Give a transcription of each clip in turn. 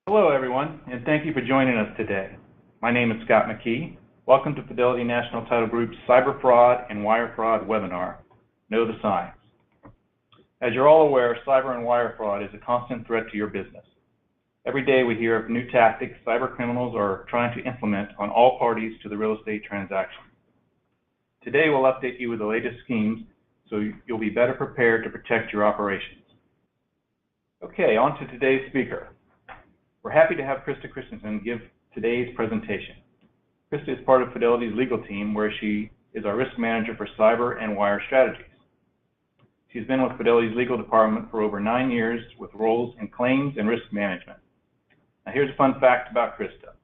Hello, everyone, and thank you for joining us today. My name is Scott McKee. Welcome to Fidelity National Title Group's Cyber Fraud and Wire Fraud webinar, Know the Signs. As you're all aware, cyber and wire fraud is a constant threat to your business. Every day we hear of new tactics cyber criminals are trying to implement on all parties to the real estate transaction. Today we'll update you with the latest schemes so you'll be better prepared to protect your operations. Okay, on to today's speaker. We're happy to have Krista Christensen give today's presentation. Krista is part of Fidelity's legal team, where she is our risk manager for cyber and wire strategies. She's been with Fidelity's legal department for over 9 years with roles in claims and risk management. Now here's a fun fact about Krista.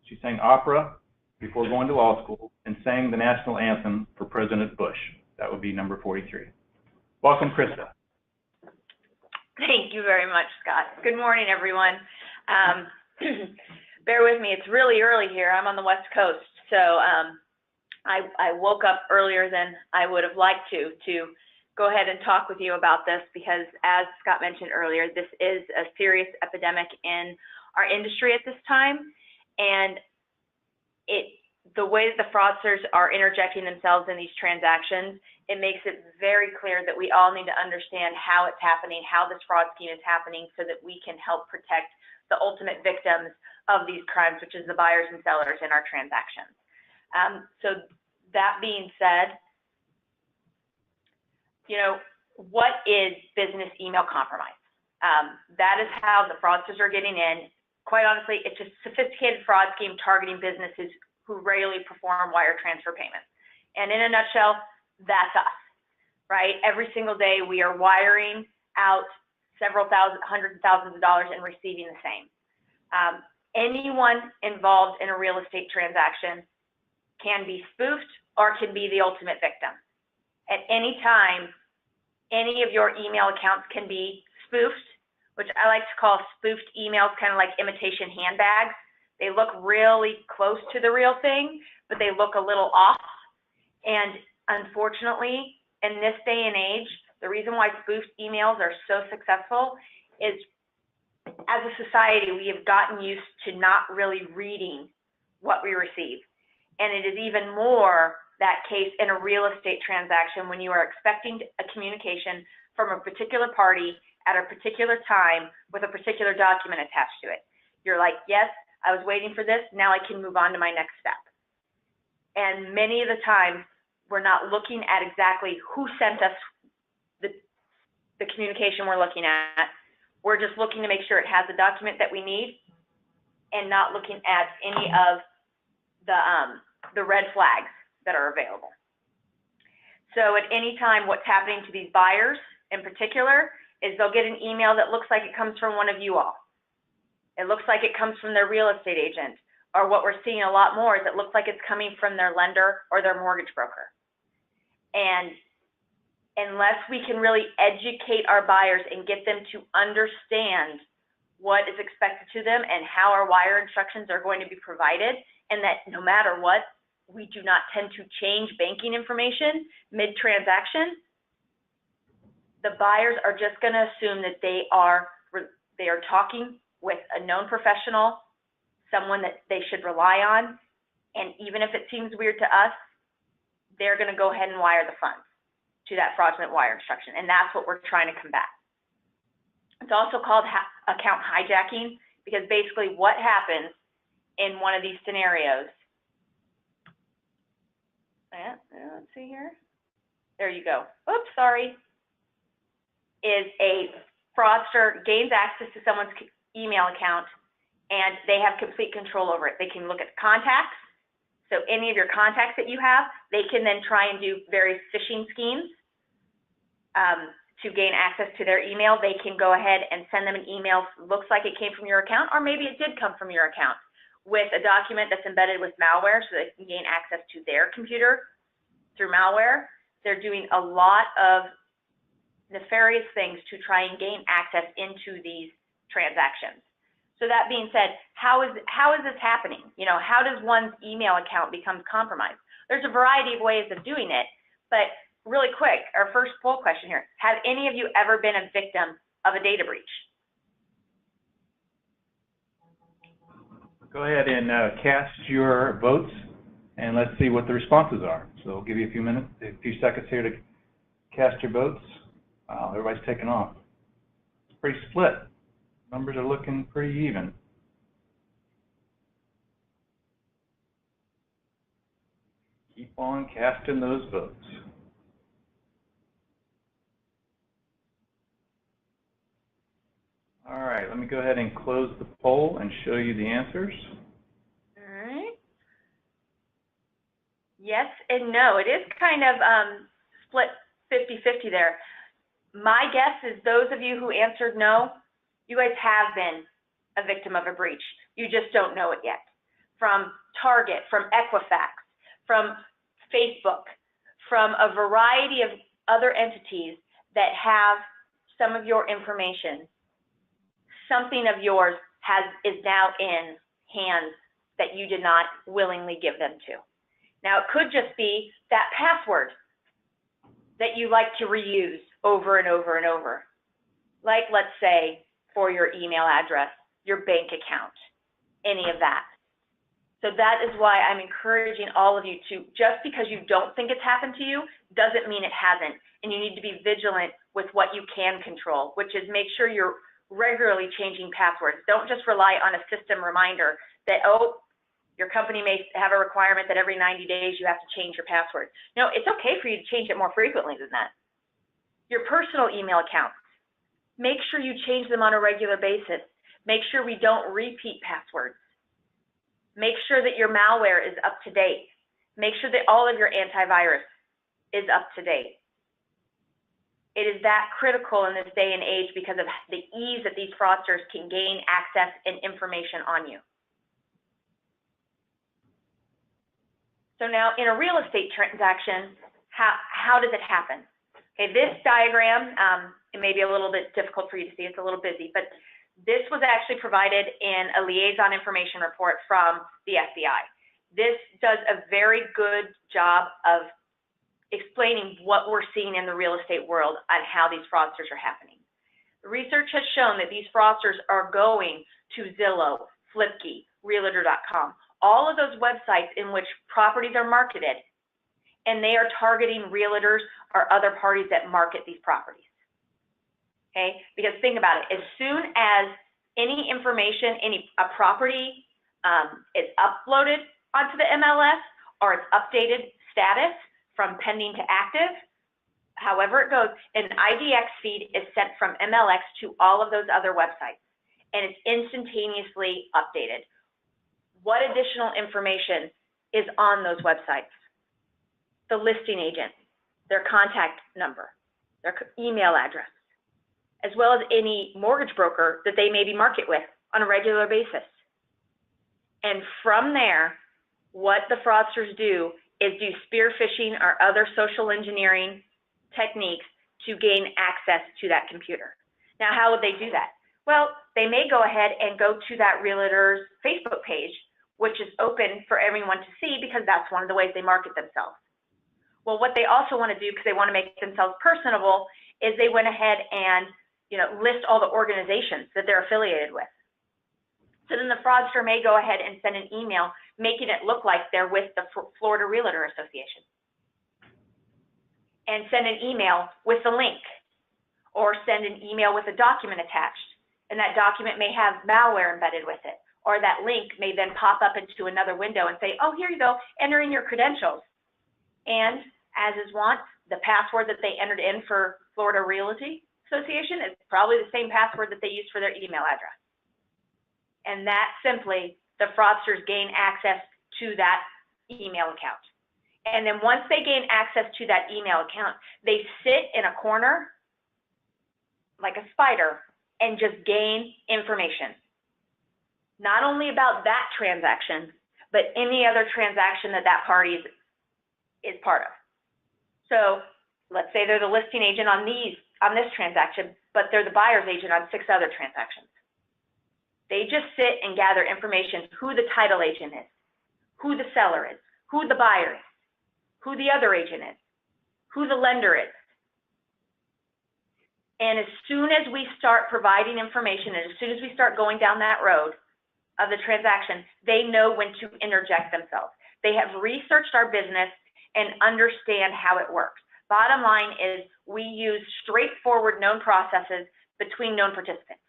She sang opera before going to law school and sang the national anthem for President Bush. That would be number 43. Welcome, Krista. Thank you very much, Scott. Good morning, everyone. Bear with me, it's really early here. I'm on the West Coast, so I woke up earlier than I would have liked to go ahead and talk with you about this because, as Scott mentioned earlier, this is a serious epidemic in our industry at this time, and the way that the fraudsters are interjecting themselves in these transactions, it makes it very clear that we all need to understand how it's happening, how this fraud scheme is happening, so that we can help protect the ultimate victims of these crimes, which is the buyers and sellers in our transactions. So that being said, you know, what is business email compromise? That is how the fraudsters are getting in. Quite honestly, it's a sophisticated fraud scheme targeting businesses who regularly perform wire transfer payments. And in a nutshell, that's us, right? Every single day we are wiring out several thousand, hundreds of thousands of dollars and receiving the same. Anyone involved in a real estate transaction can be spoofed or can be the ultimate victim. At any time, any of your email accounts can be spoofed, which I like to call spoofed emails, kind of like imitation handbags. They look really close to the real thing, but they look a little off. And unfortunately, in this day and age, the reason why spoofed emails are so successful is, as a society, we have gotten used to not really reading what we receive. And it is even more that case in a real estate transaction when you are expecting a communication from a particular party at a particular time with a particular document attached to it. You're like, yes, I was waiting for this, now I can move on to my next step. And many of the times, we're not looking at exactly who sent us the communication we're looking at. We're just looking to make sure it has the document that we need and not looking at any of the red flags that are available. So at any time, what's happening to these buyers in particular is they'll get an email that looks like it comes from one of you all. It looks like it comes from their real estate agent, or what we're seeing a lot more is it looks like it's coming from their lender or their mortgage broker. And unless we can really educate our buyers and get them to understand what is expected to them and how our wire instructions are going to be provided, and that no matter what, we do not tend to change banking information mid-transaction, the buyers are just going to assume that they are talking with a known professional, someone that they should rely on, and even if it seems weird to us, they're going to go ahead and wire the funds to that fraudulent wire instruction, and that's what we're trying to combat. It's also called account hijacking, because basically what happens in one of these scenarios, let's see here, there you go, oops, sorry, is a fraudster gains access to someone's email account and they have complete control over it. They can look at contacts. So any of your contacts that you have, they can then try and do various phishing schemes to gain access to their email. They can go ahead and send them an email, looks like it came from your account, or maybe it did come from your account, with a document that's embedded with malware so they can gain access to their computer through malware. They're doing a lot of nefarious things to try and gain access into these transactions. So that being said, how is this happening? You know, how does one's email account become compromised? There's a variety of ways of doing it, but really quick, our first poll question here, have any of you ever been a victim of a data breach? Go ahead and cast your votes, and let's see what the responses are. So I'll give you a few seconds here to cast your votes. Wow, everybody's taking off. It's pretty split. Numbers are looking pretty even. Keep on casting those votes. All right, let me go ahead and close the poll and show you the answers. All right. Yes and no. It is kind of split 50-50 there. My guess is those of you who answered no, you guys have been a victim of a breach. You just don't know it yet. From Target, from Equifax, from Facebook, from a variety of other entities that have some of your information. Something of yours is now in hands that you did not willingly give them to. Now, it could just be that password that you like to reuse over and over and over. Like, let's say, for your email address, your bank account, any of that. So that is why I'm encouraging all of you to, just because you don't think it's happened to you, doesn't mean it hasn't. And you need to be vigilant with what you can control, which is make sure you're regularly changing passwords. Don't just rely on a system reminder that, oh, your company may have a requirement that every 90 days you have to change your password. No, it's okay for you to change it more frequently than that. Your personal email accounts, make sure you change them on a regular basis. Make sure we don't repeat passwords. Make sure that your malware is up to date. Make sure that all of your antivirus is up to date. It is that critical in this day and age because of the ease that these fraudsters can gain access and information on you. So now in a real estate transaction, how does it happen? Okay, this diagram, it may be a little bit difficult for you to see, it's a little busy, but this was actually provided in a liaison information report from the FBI. This does a very good job of explaining what we're seeing in the real estate world on how these fraudsters are happening. The research has shown that these fraudsters are going to Zillow, Flipkey, Realtor.com, all of those websites in which properties are marketed, and they are targeting realtors or other parties that market these properties. Okay, because think about it, as soon as any information, a property is uploaded onto the MLS or it's updated status from pending to active, however it goes, an IDX feed is sent from MLX to all of those other websites, and it's instantaneously updated. What additional information is on those websites? The listing agent, their contact number, their email address, as well as any mortgage broker that they maybe market with on a regular basis. And from there, what the fraudsters do is do spear phishing or other social engineering techniques to gain access to that computer. Now, how would they do that? Well, they may go ahead and go to that realtor's Facebook page, which is open for everyone to see because that's one of the ways they market themselves. Well, what they also want to do, because they want to make themselves personable, is they went ahead and list all the organizations that they're affiliated with. So then the fraudster may go ahead and send an email making it look like they're with the Florida Realtor Association and send an email with the link or send an email with a document attached, and that document may have malware embedded with it, or that link may then pop up into another window and say, oh, here you go, enter in your credentials. And as is wont, the password that they entered in for Florida Realty Association is probably the same password that they use for their email address. And that simply, the fraudsters gain access to that email account. And then once they gain access to that email account, they sit in a corner like a spider and just gain information. Not only about that transaction, but any other transaction that that party is part of. So let's say they're the listing agent on this transaction, but they're the buyer's agent on 6 other transactions. They just sit and gather information, who the title agent is, who the seller is, who the buyer is, who the other agent is, who the lender is. And as soon as we start providing information, and as soon as we start going down that road of the transaction, they know when to interject themselves. They have researched our business and understand how it works. Bottom line is we use straightforward known processes between known participants,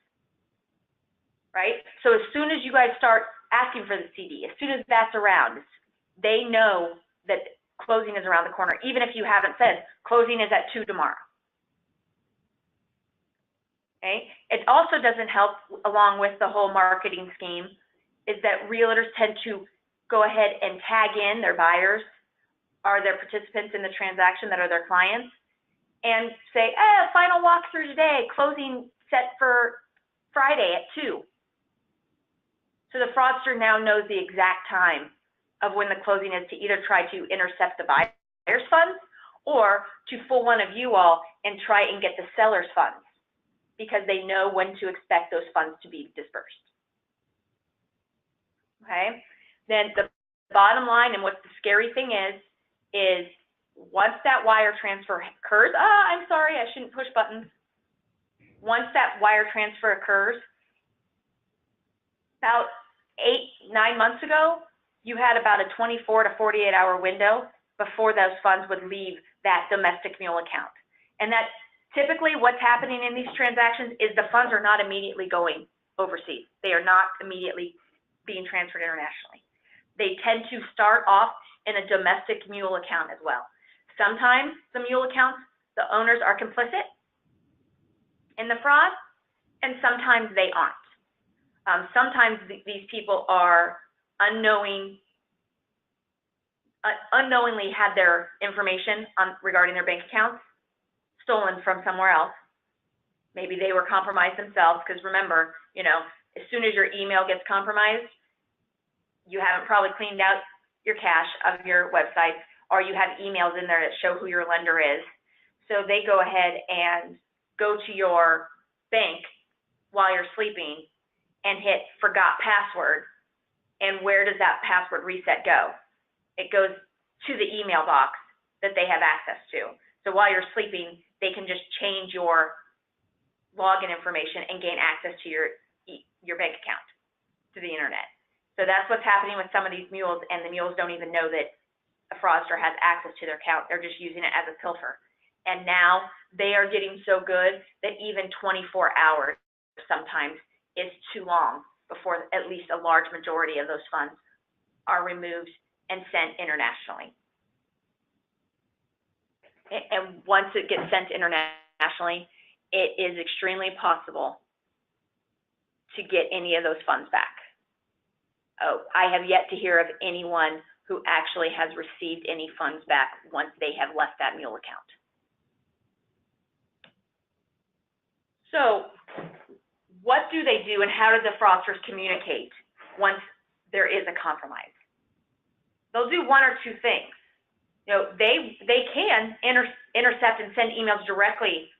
right? So as soon as you guys start asking for the CD, as soon as that's around, they know that closing is around the corner, even if you haven't said closing is at 2 tomorrow. Okay? It also doesn't help, along with the whole marketing scheme, is that realtors tend to go ahead and tag in their buyers or their participants in the transaction that are their clients and say, final walkthrough today, closing set for Friday at 2. So the fraudster now knows the exact time of when the closing is to either try to intercept the buyer's funds or to fool one of you all and try and get the seller's funds, because they know when to expect those funds to be dispersed. Okay? Then the bottom line, and what the scary thing is once that wire transfer occurs, I'm sorry, I shouldn't push buttons. Once that wire transfer occurs, about 8-9 months ago, you had about a 24 to 48 hour window before those funds would leave that domestic mule account. And that's typically what's happening in these transactions is the funds are not immediately going overseas. They are not immediately being transferred internationally. They tend to start off in a domestic mule account as well. Sometimes the mule accounts, the owners are complicit in the fraud, and sometimes they aren't. Sometimes these people are unknowingly had their information regarding their bank accounts stolen from somewhere else. Maybe they were compromised themselves, because remember, as soon as your email gets compromised, you haven't probably cleaned out your cache of your website, or you have emails in there that show who your lender is. So they go ahead and go to your bank while you're sleeping and hit forgot password. And where does that password reset go? It goes to the email box that they have access to. So while you're sleeping, they can just change your login information and gain access to your bank account, to the internet. So that's what's happening with some of these mules, and the mules don't even know that a fraudster has access to their account. They're just using it as a pilfer. And now they are getting so good that even 24 hours sometimes is too long before at least a large majority of those funds are removed and sent internationally. And once it gets sent internationally, it is extremely possible to get any of those funds back. I have yet to hear of anyone who actually has received any funds back once they have left that mule account. So what do they do, and how do the fraudsters communicate once there is a compromise? They'll do one or two things. They can intercept and send emails directly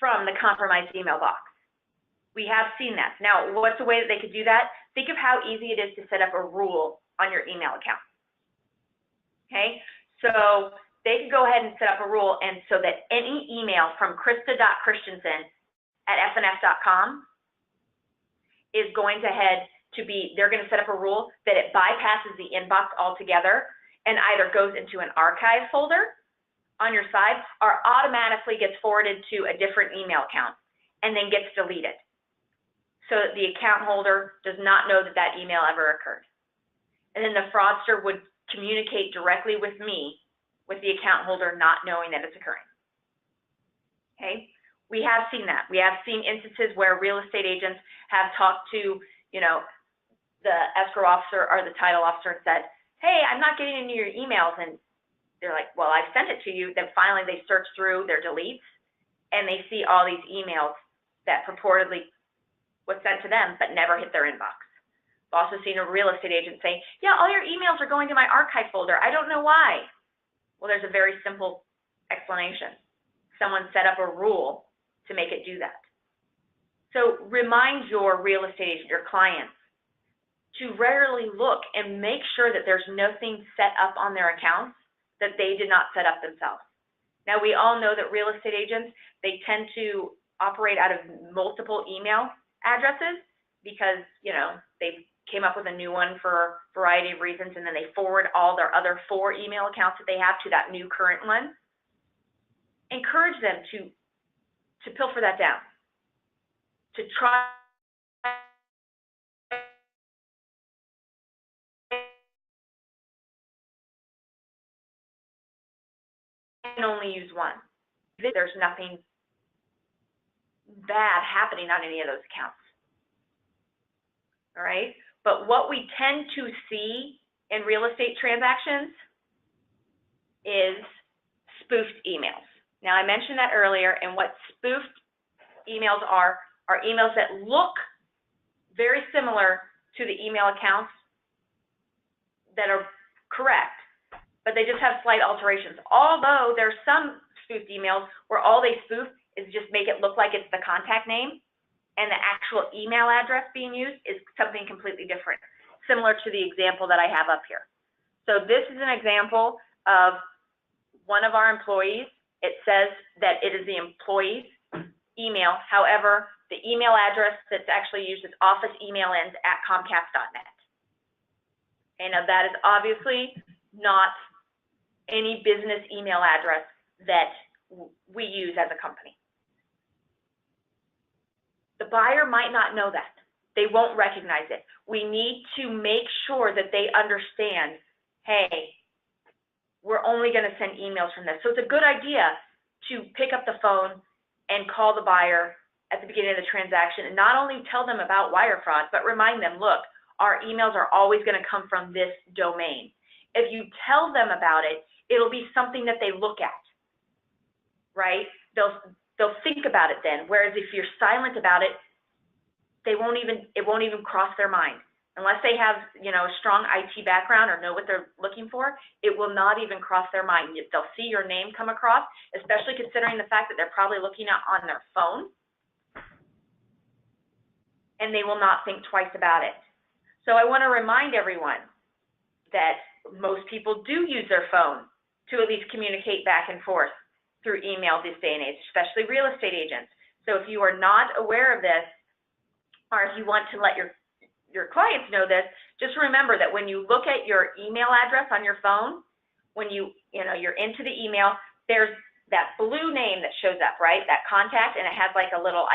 from the compromised email box. We have seen that. Now, what's a way that they could do that? Think of how easy it is to set up a rule on your email account. Okay, so they could go ahead and set up a rule, and so that any email from krista.christensen@fnf.com is going to they're going to set up a rule that it bypasses the inbox altogether and either goes into an archive folder on your side or automatically gets forwarded to a different email account and then gets deleted, so that the account holder does not know that that email ever occurred. And then the fraudster would communicate directly with me, with the account holder not knowing that it's occurring. Okay, we have seen that. We have seen instances where real estate agents have talked to, the escrow officer or the title officer and said, hey, I'm not getting into your emails. And they're like, well, I sent it to you. Then finally they search through their deletes and they see all these emails that purportedly was sent to them but never hit their inbox. I've also seen a real estate agent say, yeah, all your emails are going to my archive folder. I don't know why. Well, there's a very simple explanation. Someone set up a rule to make it do that. So remind your real estate agent, your clients, to regularly look and make sure that there's nothing set up on their accounts that they did not set up themselves. Now, we all know that real estate agents, they tend to operate out of multiple email addresses because, they've came up with a new one for a variety of reasons, and then they forward all their other 4 email accounts that they have to that new current one. Encourage them to pilfer that down, to try and only use one. There's nothing bad happening on any of those accounts. All right? But what we tend to see in real estate transactions is spoofed emails. Now, I mentioned that earlier, and what spoofed emails are emails that look very similar to the email accounts that are correct, but they just have slight alterations. Although there's some spoofed emails where all they spoof is just make it look like it's the contact name, and the actual email address being used is something completely different, similar to the example that I have up here. So this is an example of one of our employees. It says that it is the employee's email. However, the email address that's actually used is officeemailins@comcast.net. And now that is obviously not any business email address that we use as a company. The buyer might not know that. They won't recognize it. We need to make sure that they understand, hey, we're only going to send emails from this. So it's a good idea to pick up the phone and call the buyer at the beginning of the transaction and not only tell them about wire fraud, but remind them, look, our emails are always going to come from this domain. If you tell them about it, it'll be something that they look at, right? They'll think about it then. Whereas if you're silent about it, it won't even cross their mind. Unless they have, a strong IT background or know what they're looking for, it will not even cross their mind. They'll see your name come across, especially considering the fact that they're probably looking at on their phone, and they will not think twice about it. So I want to remind everyone that most people do use their phone to at least communicate back and forth through email this day and age, especially real estate agents. So if you are not aware of this, or if you want to let your clients know this, just remember that when you look at your email address on your phone, when you're into the email, there's that blue name that shows up, right? That contact, and it has like a little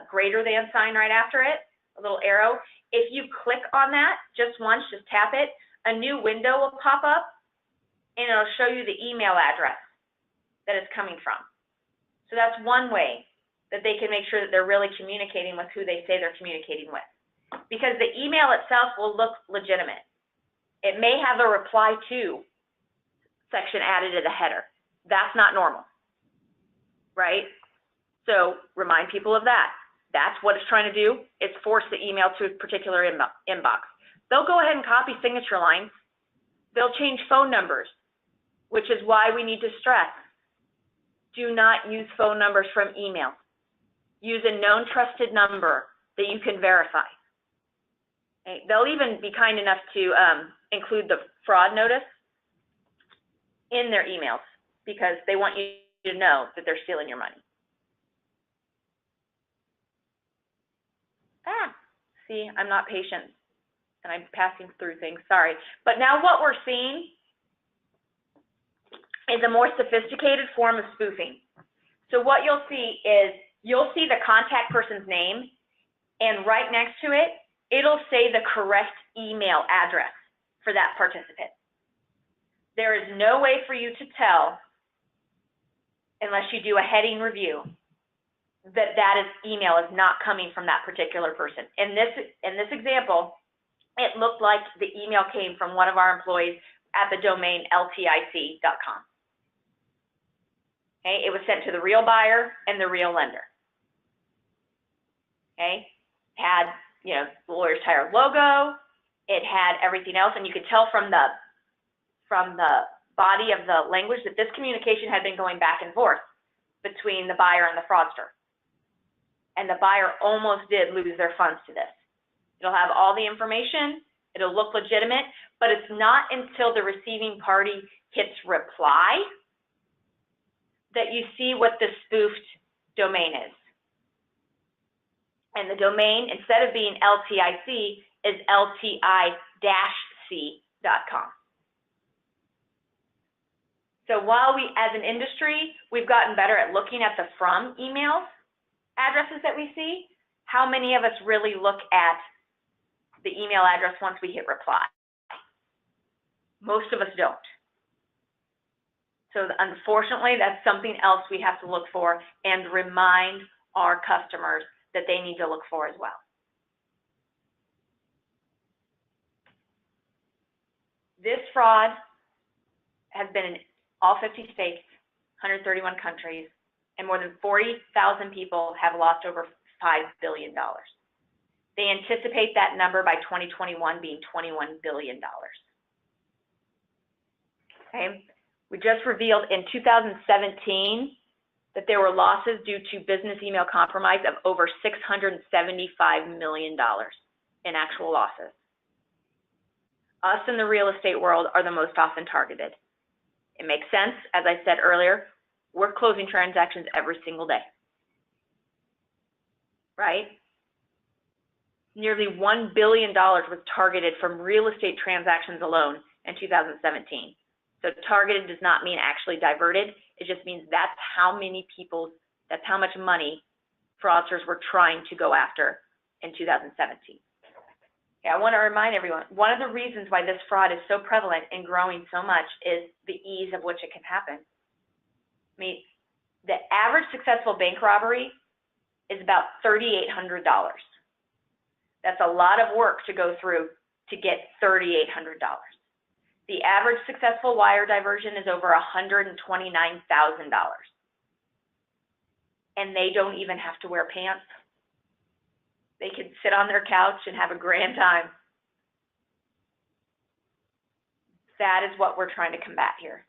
greater than sign right after it, a little arrow. If you click on that just once, just tap it, a new window will pop up, and it'll show you the email address that it's coming from. So that's one way that they can make sure that they're really communicating with who they say they're communicating with. Because the email itself will look legitimate. It may have a reply to section added to the header. That's not normal, right? So remind people of that. That's what it's trying to do. It's force the email to a particular inbox. They'll go ahead and copy signature lines. They'll change phone numbers, which is why we need to stress, do not use phone numbers from email. Use a known trusted number that you can verify. Okay. They'll even be kind enough to include the fraud notice in their emails because they want you to know that they're stealing your money. See, I'm not patient and I'm passing through things, sorry. But now what we're seeing is a more sophisticated form of spoofing. So what you'll see is, you'll see the contact person's name, and right next to it, it'll say the correct email address for that participant. There is no way for you to tell, unless you do a heading review, that email is not coming from that particular person. In this example, it looked like the email came from one of our employees at the domain ltic.com. Okay, it was sent to the real buyer and the real lender. Okay, it had the Lawyers Tire logo, it had everything else, and you could tell from the body of the language that this communication had been going back and forth between the buyer and the fraudster. And the buyer almost did lose their funds to this. It'll have all the information, it'll look legitimate, but it's not until the receiving party hits reply that you see what the spoofed domain is. And the domain, instead of being LTIC, is lti-c.com. So while we, as an industry, we've gotten better at looking at the from email addresses that we see, how many of us really look at the email address once we hit reply? Most of us don't. So unfortunately, that's something else we have to look for and remind our customers that they need to look for as well. This fraud has been in all 50 states, 131 countries, and more than 40,000 people have lost over $5 billion. They anticipate that number by 2021 being $21 billion. Okay. We just revealed in 2017 that there were losses due to business email compromise of over $675 million in actual losses. Us in the real estate world are the most often targeted. It makes sense, as I said earlier, we're closing transactions every single day, right? Nearly $1 billion was targeted from real estate transactions alone in 2017. So targeted does not mean actually diverted. It just means that's how many people, that's how much money fraudsters were trying to go after in 2017. Okay, I want to remind everyone, one of the reasons why this fraud is so prevalent and growing so much is the ease of which it can happen. I mean, the average successful bank robbery is about $3,800. That's a lot of work to go through to get $3,800. The average successful wire diversion is over $129,000. And they don't even have to wear pants. They can sit on their couch and have a grand time. That is what we're trying to combat here.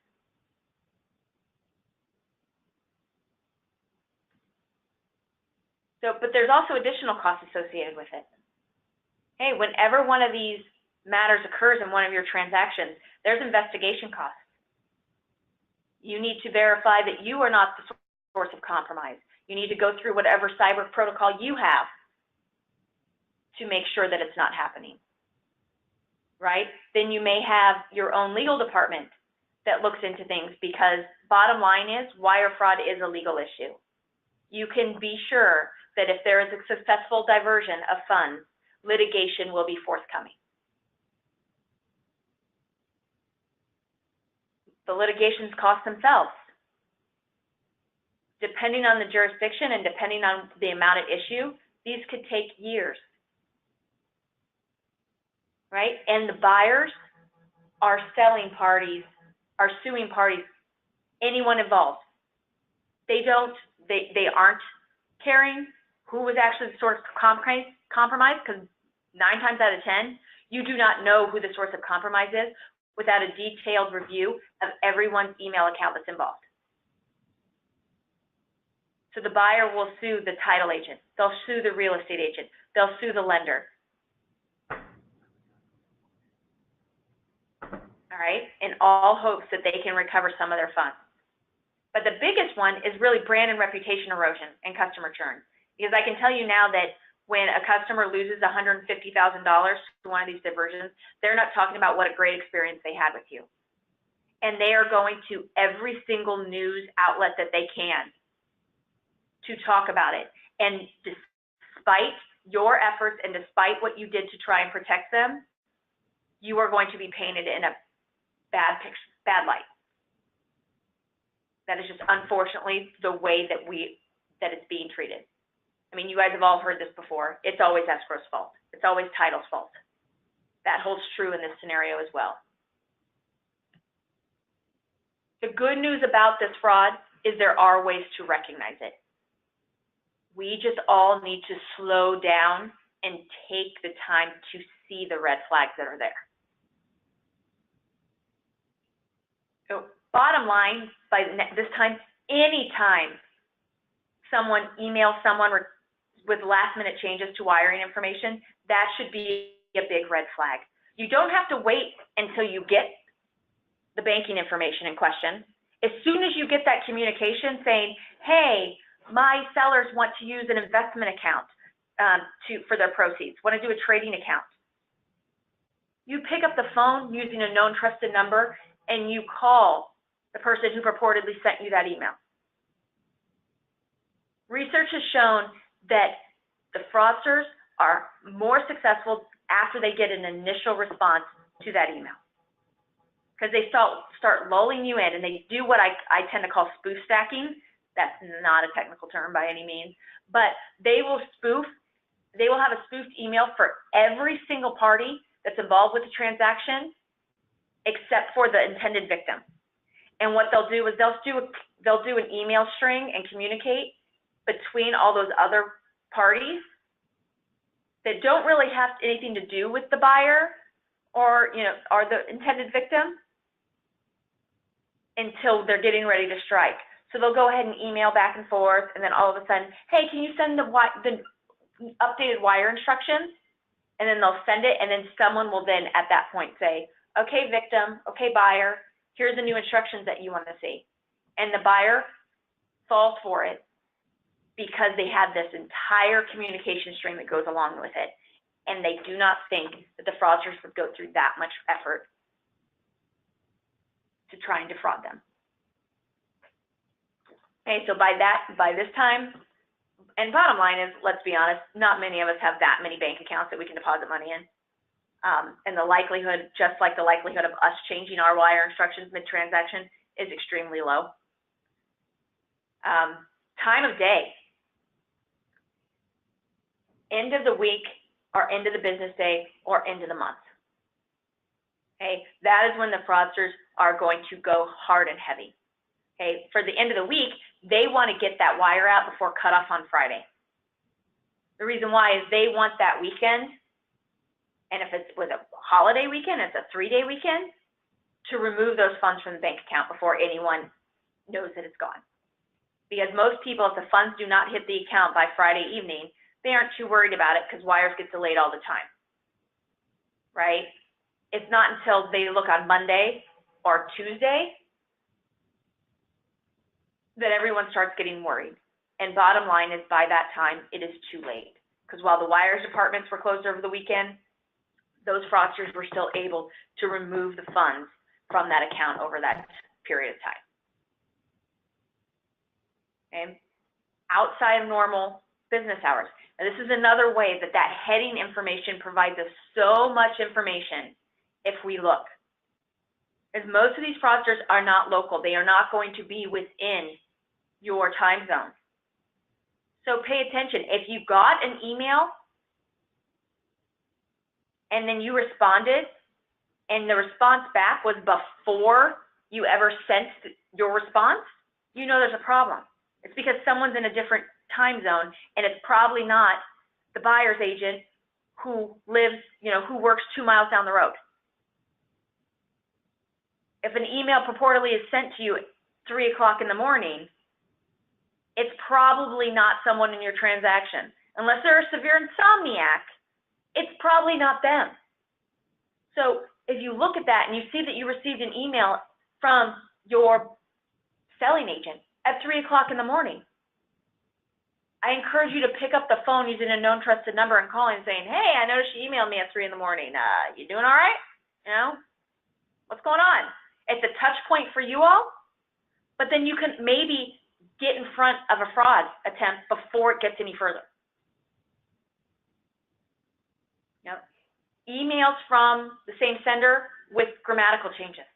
So, but there's also additional costs associated with it. Hey, whenever one of these matters occurs in one of your transactions, there's investigation costs. You need to verify that you are not the source of compromise. You need to go through whatever cyber protocol you have to make sure that it's not happening, right? Then you may have your own legal department that looks into things, because bottom line is wire fraud is a legal issue. You can be sure that if there is a successful diversion of funds, litigation will be forthcoming. The litigations cost themselves. Depending on the jurisdiction and depending on the amount at issue, these could take years, right? And the buyers are selling parties, are suing parties, anyone involved. They aren't caring who was actually the source of compromise, because 9 times out of 10, you do not know who the source of compromise is without a detailed review of everyone's email account that's involved. So the buyer will sue the title agent, they'll sue the real estate agent, they'll sue the lender. All right, in all hopes that they can recover some of their funds. But the biggest one is really brand and reputation erosion and customer churn. Because I can tell you now that when a customer loses $150,000 to one of these diversions, they're not talking about what a great experience they had with you. And they are going to every single news outlet that they can to talk about it. And despite your efforts and despite what you did to try and protect them, you are going to be painted in a bad picture, bad light. That is just unfortunately the way that it's being treated. I mean, you guys have all heard this before. It's always escrow's fault. It's always title's fault. That holds true in this scenario as well. The good news about this fraud is there are ways to recognize it. We just all need to slow down and take the time to see the red flags that are there. So bottom line, by this time, anytime someone emails someone with last-minute changes to wiring information, that should be a big red flag. You don't have to wait until you get the banking information in question. As soon as you get that communication saying, hey, my sellers want to use an investment account for their proceeds, want to do a trading account, you pick up the phone using a known trusted number and you call the person who purportedly sent you that email. Research has shown that the fraudsters are more successful after they get an initial response to that email, because they start lulling you in, and they do what I tend to call spoof stacking. That's not a technical term by any means, but they will have a spoofed email for every single party that's involved with the transaction except for the intended victim. And what they'll do is they'll do an email string and communicate between all those other parties that don't really have anything to do with the buyer or the intended victim until they're getting ready to strike. So they'll go ahead and email back and forth, and then all of a sudden, hey, can you send the updated wire instructions? And then they'll send it, and then someone will then at that point say, okay, victim, okay, buyer, here's the new instructions that you want to see. And the buyer falls for it because they have this entire communication string that goes along with it. And they do not think that the fraudsters would go through that much effort to try and defraud them. Okay, so by this time, and bottom line is, let's be honest, not many of us have that many bank accounts that we can deposit money in. And the likelihood, just like the likelihood of us changing our wire instructions mid-transaction, is extremely low. Time of day. End of the week, or end of the business day, or end of the month. Okay, that is when the fraudsters are going to go hard and heavy. Okay, for the end of the week, they want to get that wire out before cutoff on Friday. The reason why is they want that weekend, and if it's with a holiday weekend, it's a 3-day weekend, to remove those funds from the bank account before anyone knows that it's gone. Because most people, if the funds do not hit the account by Friday evening, they aren't too worried about it because wires get delayed all the time, right? It's not until they look on Monday or Tuesday that everyone starts getting worried. And bottom line is, by that time, it is too late. Because while the wires departments were closed over the weekend, those fraudsters were still able to remove the funds from that account over that period of time. Okay? Outside of normal business hours. Now, this is another way that heading information provides us so much information if we look. As most of these fraudsters are not local. They are not going to be within your time zone. So pay attention. If you got an email and then you responded and the response back was before you ever sent your response, you know there's a problem. It's because someone's in a different time zone, and it's probably not the buyer's agent who lives, who works 2 miles down the road. If an email purportedly is sent to you at 3 o'clock in the morning, it's probably not someone in your transaction. Unless they're a severe insomniac, it's probably not them. So if you look at that and you see that you received an email from your selling agent at 3 o'clock in the morning, I encourage you to pick up the phone using a known trusted number and calling and saying, hey, I noticed you emailed me at 3 in the morning. You doing all right? What's going on? It's a touch point for you all, but then you can maybe get in front of a fraud attempt before it gets any further. Yep. Emails from the same sender with grammatical changes.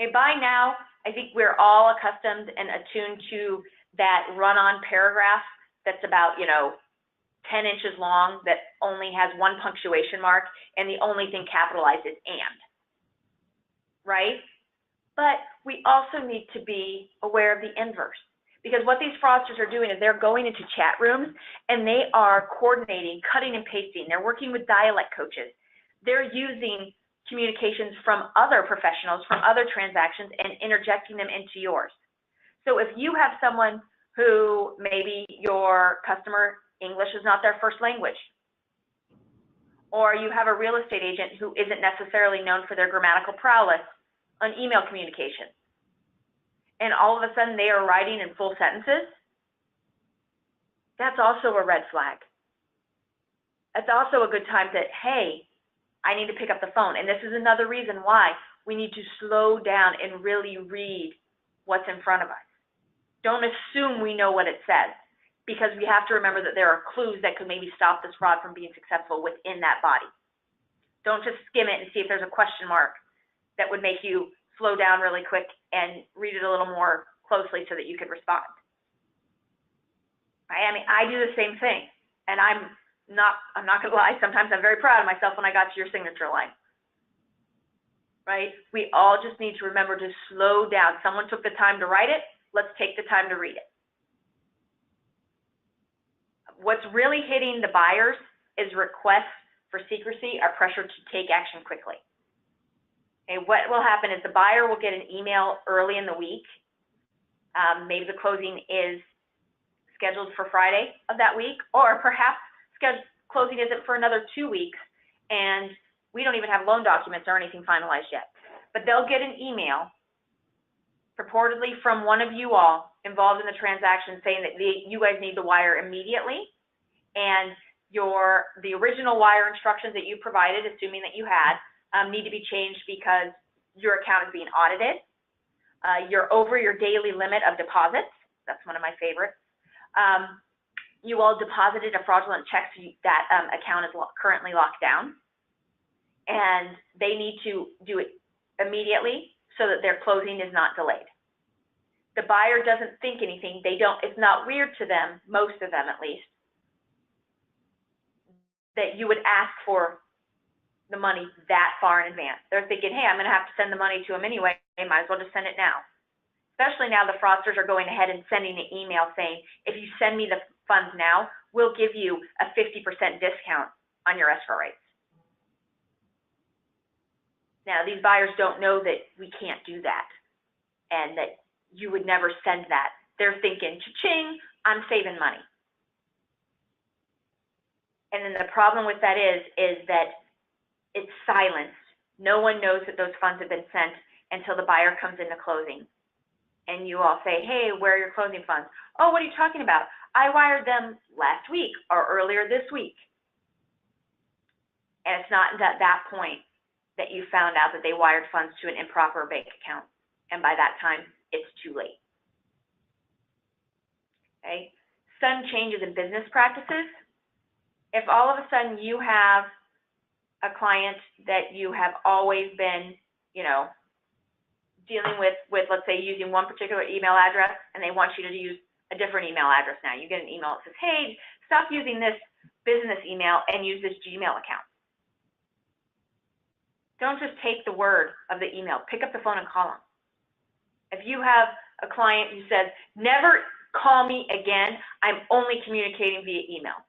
Okay, by now, I think we're all accustomed and attuned to that run-on paragraph that's about, 10 inches long, that only has one punctuation mark, and the only thing capitalized is and, right? But we also need to be aware of the inverse, because what these fraudsters are doing is they're going into chat rooms and they are coordinating, cutting and pasting. They're working with dialect coaches. They're using communications from other professionals, from other transactions, and interjecting them into yours. So if you have someone who maybe your customer English is not their first language, or you have a real estate agent who isn't necessarily known for their grammatical prowess on email communication, and all of a sudden they are writing in full sentences, that's also a red flag. That's also a good time to, hey, I need to pick up the phone. And this is another reason why we need to slow down and really read what's in front of us. Don't assume we know what it says, because we have to remember that there are clues that could maybe stop this fraud from being successful within that body. Don't just skim it and see if there's a question mark that would make you slow down really quick and read it a little more closely so that you could respond. Right? I mean, I do the same thing, and I'm not gonna lie, sometimes I'm very proud of myself when I got to your signature line. Right? We all just need to remember to slow down. Someone took the time to write it, let's take the time to read it. What's really hitting the buyers is requests for secrecy or pressure to take action quickly. Okay, what will happen is the buyer will get an email early in the week. Maybe the closing is scheduled for Friday of that week, or perhaps closing isn't for another 2 weeks, and we don't even have loan documents or anything finalized yet. But they'll get an email purportedly from one of you all involved in the transaction saying that you guys need the wire immediately, and the original wire instructions that you provided, assuming that you had, need to be changed because your account is being audited. You're over your daily limit of deposits. That's one of my favorites. You all deposited a fraudulent check, so that account is currently locked down, and they need to do it immediately so that their closing is not delayed. The buyer doesn't think anything. It's not weird to them, most of them at least, that you would ask for the money that far in advance. They're thinking, hey, I'm going to have to send the money to them anyway. Might as well just send it now. Especially now the fraudsters are going ahead and sending an email saying, if you send me the funds now, we'll give you a 50% discount on your escrow rates. Now, these buyers don't know that we can't do that and that you would never send that. They're thinking, cha-ching, I'm saving money. And then the problem with that is that it's silenced. No one knows that those funds have been sent until the buyer comes into closing. And you all say, hey, where are your closing funds? Oh, what are you talking about? I wired them last week or earlier this week. And it's not at that point that you found out that they wired funds to an improper bank account. And by that time, it's too late. Okay? Sudden changes in business practices. If all of a sudden you have a client that you have always been, dealing with, let's say, using one particular email address, and they want you to use a different email address now. You get an email that says, hey, stop using this business email and use this Gmail account. Don't just take the word of the email. Pick up the phone and call them. If you have a client who says, never call me again, I'm only communicating via email.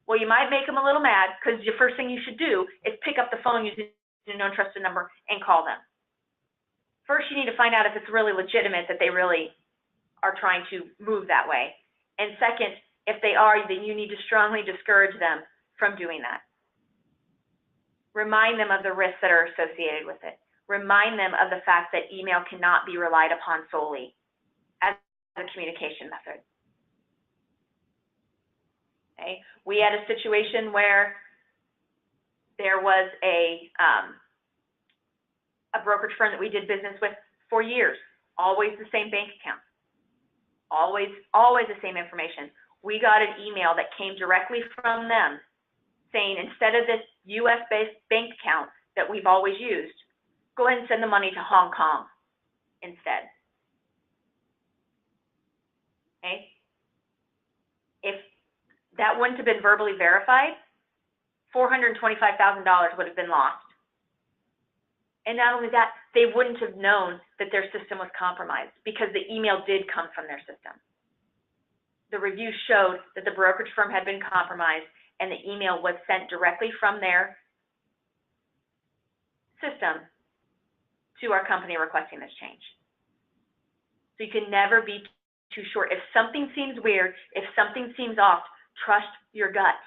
Well, you might make them a little mad, because the first thing you should do is pick up the phone using a known trusted number and call them. First, you need to find out if it's really legitimate that they really are trying to move that way. And second, if they are, then you need to strongly discourage them from doing that. Remind them of the risks that are associated with it. Remind them of the fact that email cannot be relied upon solely as a communication method. Okay? We had a situation where there was a brokerage firm that we did business with for years, always the same bank account, always the same information. We got an email that came directly from them saying, instead of this US-based bank account that we've always used, go ahead and send the money to Hong Kong instead. Okay? If that wouldn't have been verbally verified, $425,000 would have been lost. And not only that, they wouldn't have known that their system was compromised because the email did come from their system. The review showed that the brokerage firm had been compromised and the email was sent directly from their system to our company requesting this change. So you can never be too sure. If something seems weird, if something seems off, trust your gut.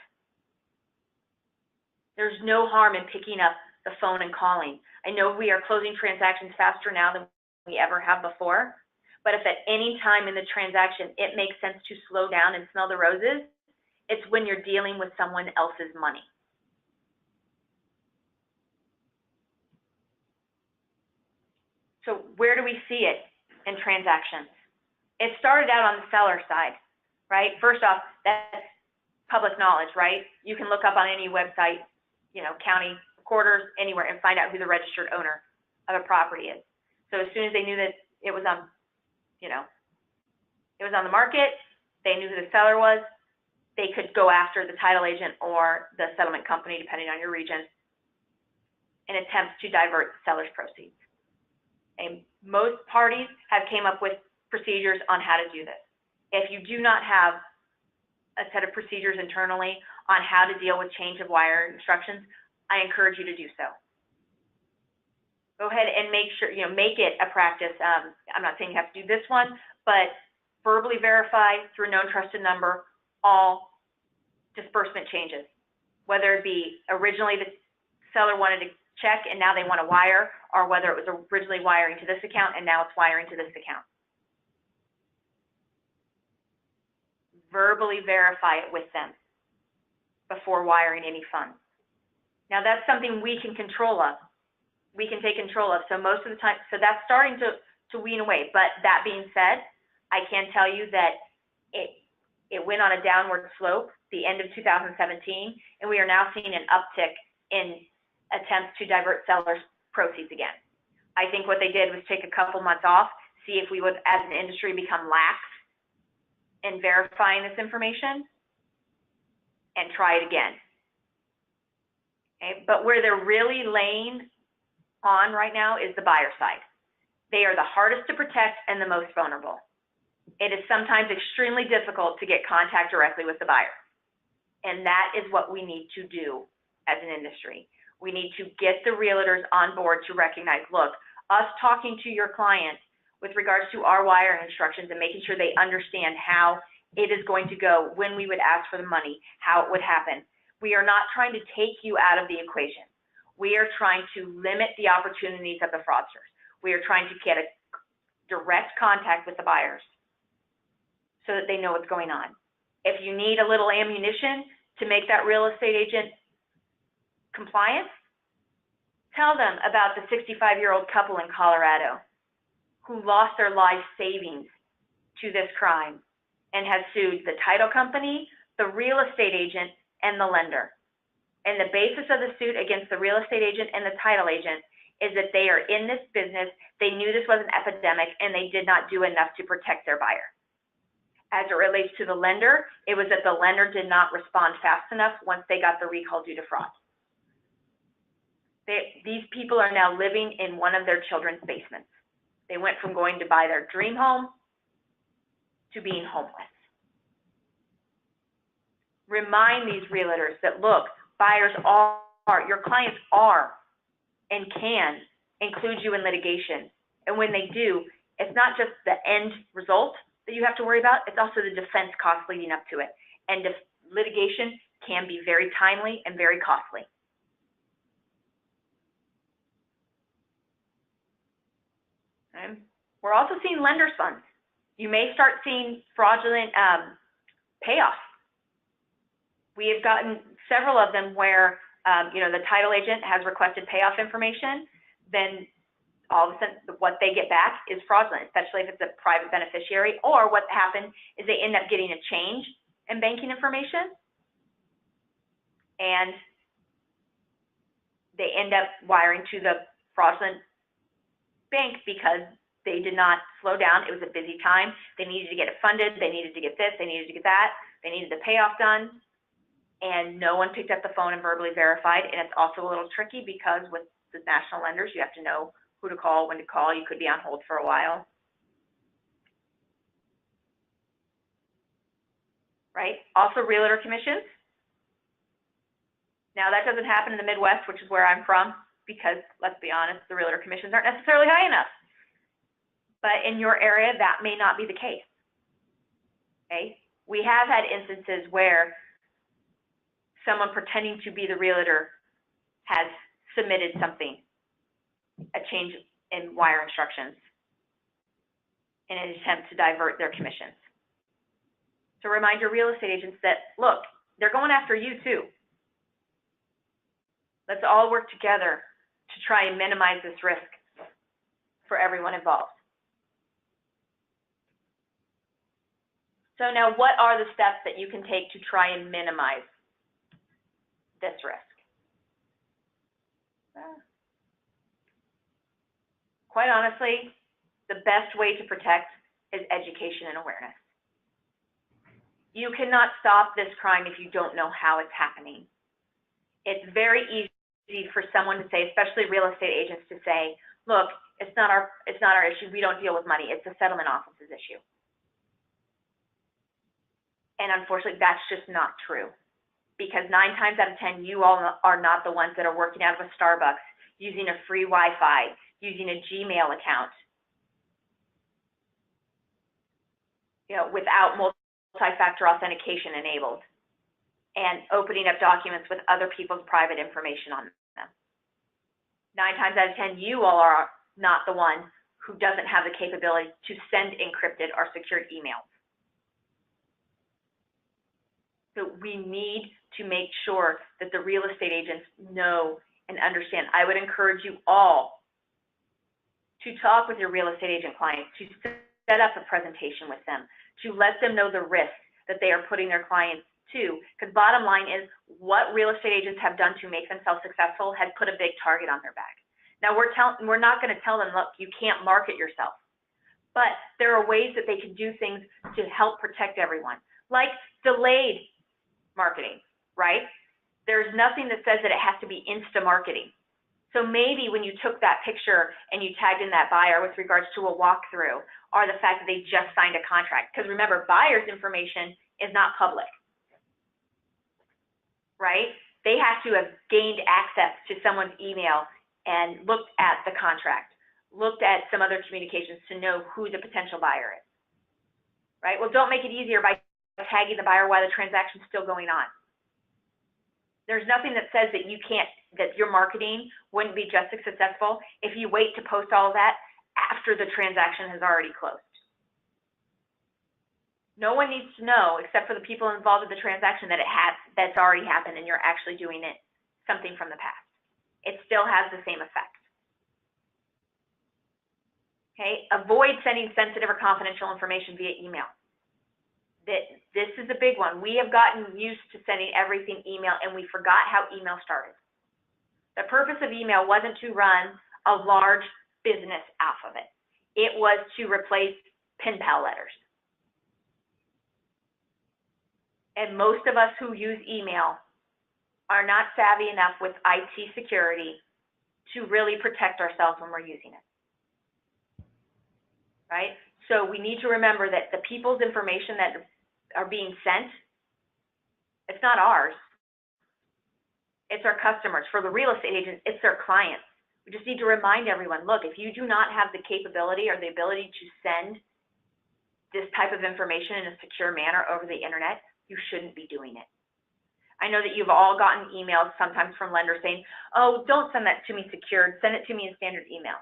There's no harm in picking up the phone and calling. I know we are closing transactions faster now than we ever have before, but if at any time in the transaction it makes sense to slow down and smell the roses, it's when you're dealing with someone else's money. So where do we see it in transactions? It started out on the seller side, right? First off, that's public knowledge, right? You can look up on any website, you know, county quarters, anywhere, and find out who the registered owner of a property is. So as soon as they knew that it was on, you know, it was on the market, they knew who the seller was, they could go after the title agent or the settlement company, depending on your region, in attempts to divert the seller's proceeds. And most parties have came up with procedures on how to do this. If you do not have a set of procedures internally on how to deal with change of wire instructions, I encourage you to do so. Go ahead and make sure, you know, make it a practice. I'm not saying you have to do this one, but verbally verify through a known trusted number all disbursement changes, whether it be originally the seller wanted to check and now they want to wire, or whether it was originally wiring to this account and now it's wiring to this account. Verbally verify it with them before wiring any funds. Now that's something we can control of. We can take control of. So most of the time, so that's starting to wean away. But that being said, I can tell you that it went on a downward slope the end of 2017, and we are now seeing an uptick in attempts to divert sellers' proceeds again. I think what they did was take a couple months off, see if we would, as an industry, become lax in verifying this information, and try it again. Okay? But where they're really laying on right now is the buyer side. They are the hardest to protect and the most vulnerable. It is sometimes extremely difficult to get contact directly with the buyer. And that is what we need to do as an industry. We need to get the realtors on board to recognize, look, us talking to your client with regards to our wire instructions and making sure they understand how it is going to go, when we would ask for the money, how it would happen. We are not trying to take you out of the equation. We are trying to limit the opportunities of the fraudsters. We are trying to get a direct contact with the buyers so that they know what's going on. If you need a little ammunition to make that real estate agent compliant, tell them about the 65-year-old couple in Colorado who lost their life savings to this crime and has sued the title company, the real estate agent, and the lender. And the basis of the suit against the real estate agent and the title agent is that they are in this business, they knew this was an epidemic, and they did not do enough to protect their buyer. As it relates to the lender, it was that the lender did not respond fast enough once they got the recall due to fraud. These people are now living in one of their children's basements. They went from going to buy their dream home to being homeless. Remind these realtors that, look, buyers are, your clients are and can include you in litigation. And when they do, it's not just the end result that you have to worry about, it's also the defense costs leading up to it. And litigation can be very timely and very costly. Okay. We're also seeing lenders' funds. You may start seeing fraudulent payoffs. We have gotten several of them where you know, the title agent has requested payoff information, then all of a sudden what they get back is fraudulent, especially if it's a private beneficiary, or what happened is they end up getting a change in banking information and they end up wiring to the fraudulent bank because they did not slow down. It was a busy time. They needed to get it funded. They needed to get this. They needed to get that. They needed the payoff done. And no one picked up the phone and verbally verified. And it's also a little tricky because with the national lenders, you have to know who to call, when to call. You could be on hold for a while. Right? Also, realtor commissions. Now, that doesn't happen in the Midwest, which is where I'm from, because let's be honest, the realtor commissions aren't necessarily high enough. But in your area, that may not be the case. Okay? We have had instances where someone pretending to be the realtor has submitted something, a change in wire instructions, in an attempt to divert their commissions. So remind your real estate agents that, look, they're going after you too. Let's all work together to try and minimize this risk for everyone involved. So now, what are the steps that you can take to try and minimize this risk? Quite honestly, the best way to protect is education and awareness. You cannot stop this crime if you don't know how it's happening. It's very easy for someone to say, especially real estate agents, to say, look, it's not our issue, we don't deal with money, it's the settlement office's issue. And unfortunately, that's just not true. Because 9 times out of 10, you all are not the ones that are working out of a Starbucks, using a free Wi-Fi, using a Gmail account, without multi-factor authentication enabled, and opening up documents with other people's private information on them. 9 times out of 10, you all are not the one who doesn't have the capability to send encrypted or secured emails. So we need to make sure that the real estate agents know and understand. I would encourage you all to talk with your real estate agent clients, to set up a presentation with them, to let them know the risk that they are putting their clients to. Because bottom line is, what real estate agents have done to make themselves successful has put a big target on their back. Now, we're not going to tell them, look, you can't market yourself. But there are ways that they can do things to help protect everyone, like delayed marketing, right? There's nothing that says that it has to be insta marketing. So maybe when you took that picture and you tagged in that buyer with regards to a walkthrough, or the fact that they just signed a contract, because remember, buyer's information is not public, right? They have to have gained access to someone's email and looked at the contract, looked at some other communications to know who the potential buyer is, right? Well, don't make it easier by tagging the buyer while the transaction's still going on. There's nothing that says that that your marketing wouldn't be just as successful if you wait to post all of that after the transaction has already closed. No one needs to know, except for the people involved in the transaction, that that's already happened and you're actually doing something from the past. It still has the same effect. Okay, avoid sending sensitive or confidential information via email. This is a big one. We have gotten used to sending everything email, and we forgot how email started. The purpose of email wasn't to run a large business off of it. It was to replace pen pal letters. And most of us who use email are not savvy enough with IT security to really protect ourselves when we're using it, right? So we need to remember that the people's information that are being sent, it's not ours. It's our customers. For the real estate agents, it's their clients. We just need to remind everyone, look, if you do not have the capability or the ability to send this type of information in a secure manner over the internet, you shouldn't be doing it. I know that you've all gotten emails sometimes from lenders saying, oh, don't send that to me secured, send it to me in standard email.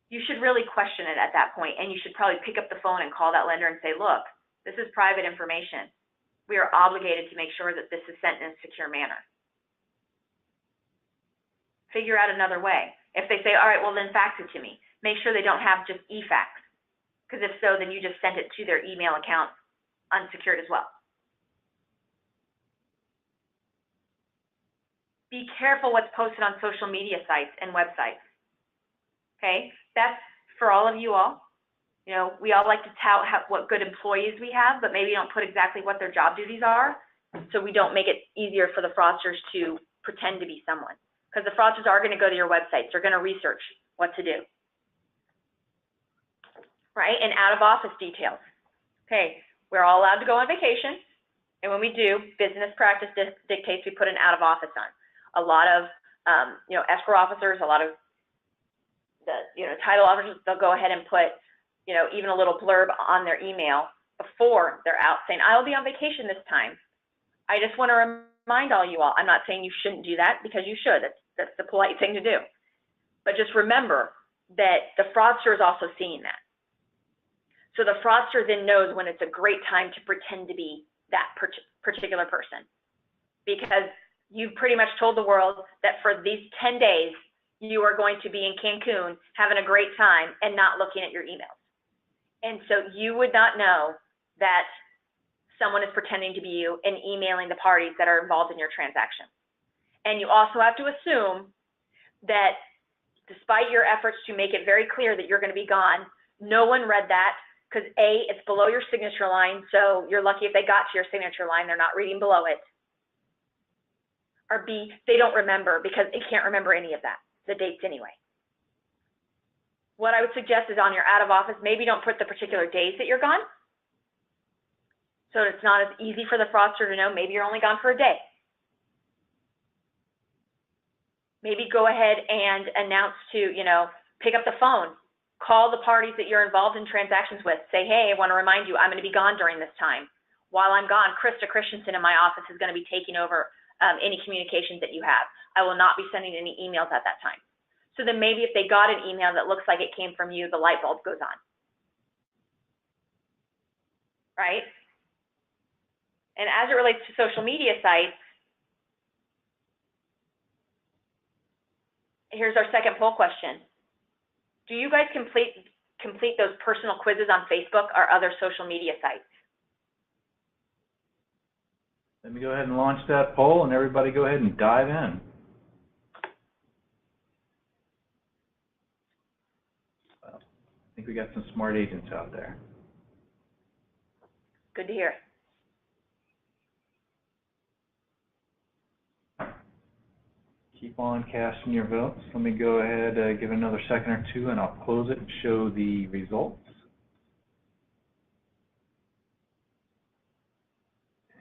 You should really question it at that point, and you should probably pick up the phone and call that lender and say, look, this is private information. We are obligated to make sure that this is sent in a secure manner. Figure out another way. If they say, all right, well, then fax it to me. Make sure they don't have just e-fax, because if so, then you just sent it to their email account unsecured as well. Be careful what's posted on social media sites and websites. Okay, that's for all of you all. You know, we all like to tout what good employees we have, but maybe don't put exactly what their job duties are, so we don't make it easier for the fraudsters to pretend to be someone. Because the fraudsters are going to go to your websites. They're going to research what to do. Right? And out-of-office details. Okay, we're all allowed to go on vacation, and when we do, business practice dictates we put an out-of-office on. A lot of, escrow officers, a lot of the, title officers, they'll go ahead and put, even a little blurb on their email before they're out saying, I'll be on vacation this time. I just want to remind all you all, I'm not saying you shouldn't do that, because you should. That's the polite thing to do. But just remember that the fraudster is also seeing that. So the fraudster then knows when it's a great time to pretend to be that particular person, because you've pretty much told the world that for these 10 days, you are going to be in Cancun having a great time and not looking at your emails. And so you would not know that someone is pretending to be you and emailing the parties that are involved in your transaction. And you also have to assume that despite your efforts to make it very clear that you're going to be gone, no one read that, because A, it's below your signature line, so you're lucky if they got to your signature line, they're not reading below it. Or B, they don't remember because they can't remember any of that, the dates anyway. What I would suggest is on your out of office, maybe don't put the particular days that you're gone, so it's not as easy for the fraudster to know. Maybe you're only gone for a day. Maybe go ahead and announce to, pick up the phone, call the parties that you're involved in transactions with, say, hey, I want to remind you, I'm going to be gone during this time. While I'm gone, Krista Christensen in my office is going to be taking over any communications that you have. I will not be sending any emails at that time. So then maybe if they got an email that looks like it came from you, the light bulb goes on. Right? And as it relates to social media sites, here's our second poll question. Do you guys complete those personal quizzes on Facebook or other social media sites? Let me go ahead and launch that poll, and everybody go ahead and dive in. Well, I think we got some smart agents out there. Good to hear. Keep on casting your votes. Let me go ahead, give it another second or two, and I'll close it and show the results.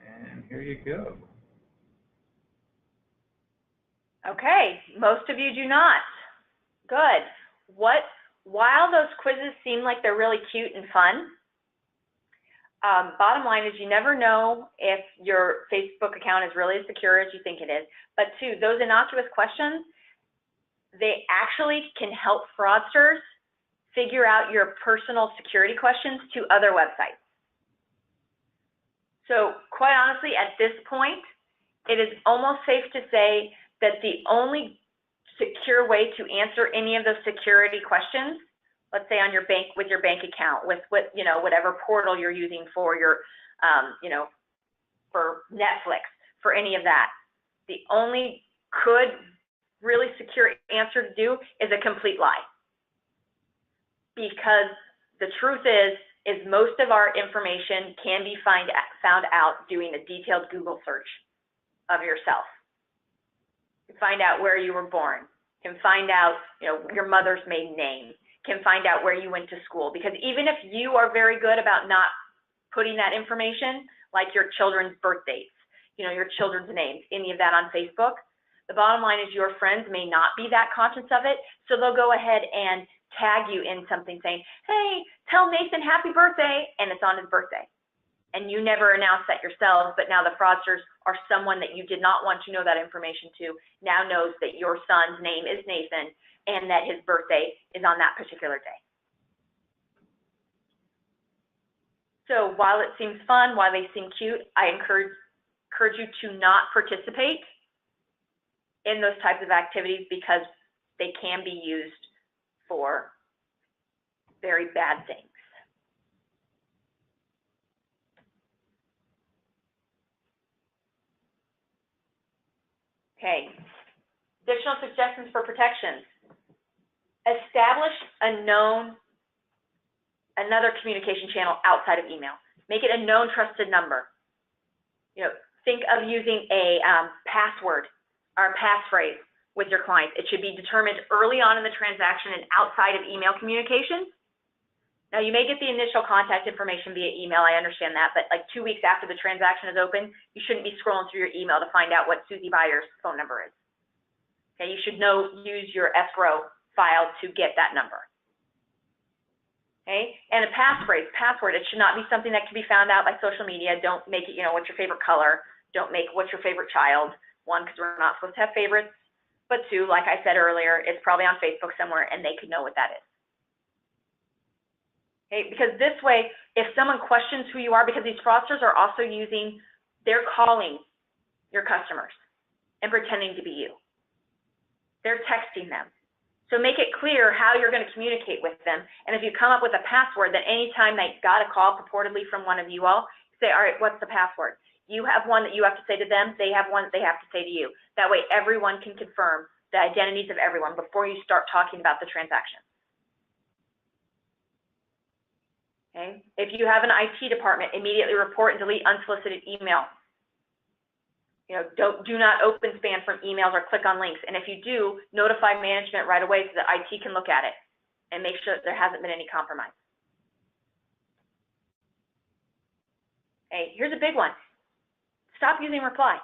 And here you go. Okay, most of you do not. Good. While those quizzes seem like they're really cute and fun, bottom line is you never know if your Facebook account is really as secure as you think it is. But two, those innocuous questions, they actually can help fraudsters figure out your personal security questions to other websites. So quite honestly, at this point, it is almost safe to say that the only secure way to answer any of those security questions, let's say on your bank, with your bank account, with whatever portal you're using for your, for Netflix, for any of that, the only really secure answer to do is a complete lie. Because the truth is most of our information can be found out doing a detailed Google search of yourself. You can find out where you were born, can find out, your mother's maiden name, can find out where you went to school. Because even if you are very good about not putting that information, like your children's birth dates, your children's names, any of that on Facebook, the bottom line is your friends may not be that conscious of it, so they'll go ahead and tag you in something saying, hey, tell Nathan happy birthday, and it's on his birthday. And you never announced that yourselves, but now the fraudsters or someone that you did not want to know that information to now knows that your son's name is Nathan and that his birthday is on that particular day. So while it seems fun, while they seem cute, I encourage you to not participate in those types of activities because they can be used for very bad things. Okay, additional suggestions for protections. Establish another communication channel outside of email. Make it a known trusted number. Think of using a password or a passphrase with your clients. It should be determined early on in the transaction and outside of email communications. Now, you may get the initial contact information via email, I understand that, but like 2 weeks after the transaction is open, you shouldn't be scrolling through your email to find out what Susie Byers' phone number is. Okay, you should use your escrow file to get that number. Okay, and a passphrase, password, it should not be something that can be found out by social media. Don't make it, what's your favorite color? Don't make what's your favorite child? One, because we're not supposed to have favorites, but two, like I said earlier, it's probably on Facebook somewhere and they could know what that is. Okay, because this way, if someone questions who you are, because these fraudsters are also they're calling your customers and pretending to be you. They're texting them. So make it clear how you're going to communicate with them. And if you come up with a password, then anytime they got a call purportedly from one of you all, say, all right, what's the password? You have one that you have to say to them. They have one that they have to say to you. That way everyone can confirm the identities of everyone before you start talking about the transaction. Okay? If you have an IT department, immediately report and delete unsolicited email. Do not open spam from emails or click on links. And if you do, notify management right away so that IT can look at it and make sure that there hasn't been any compromise. Okay, here's a big one. Stop using reply.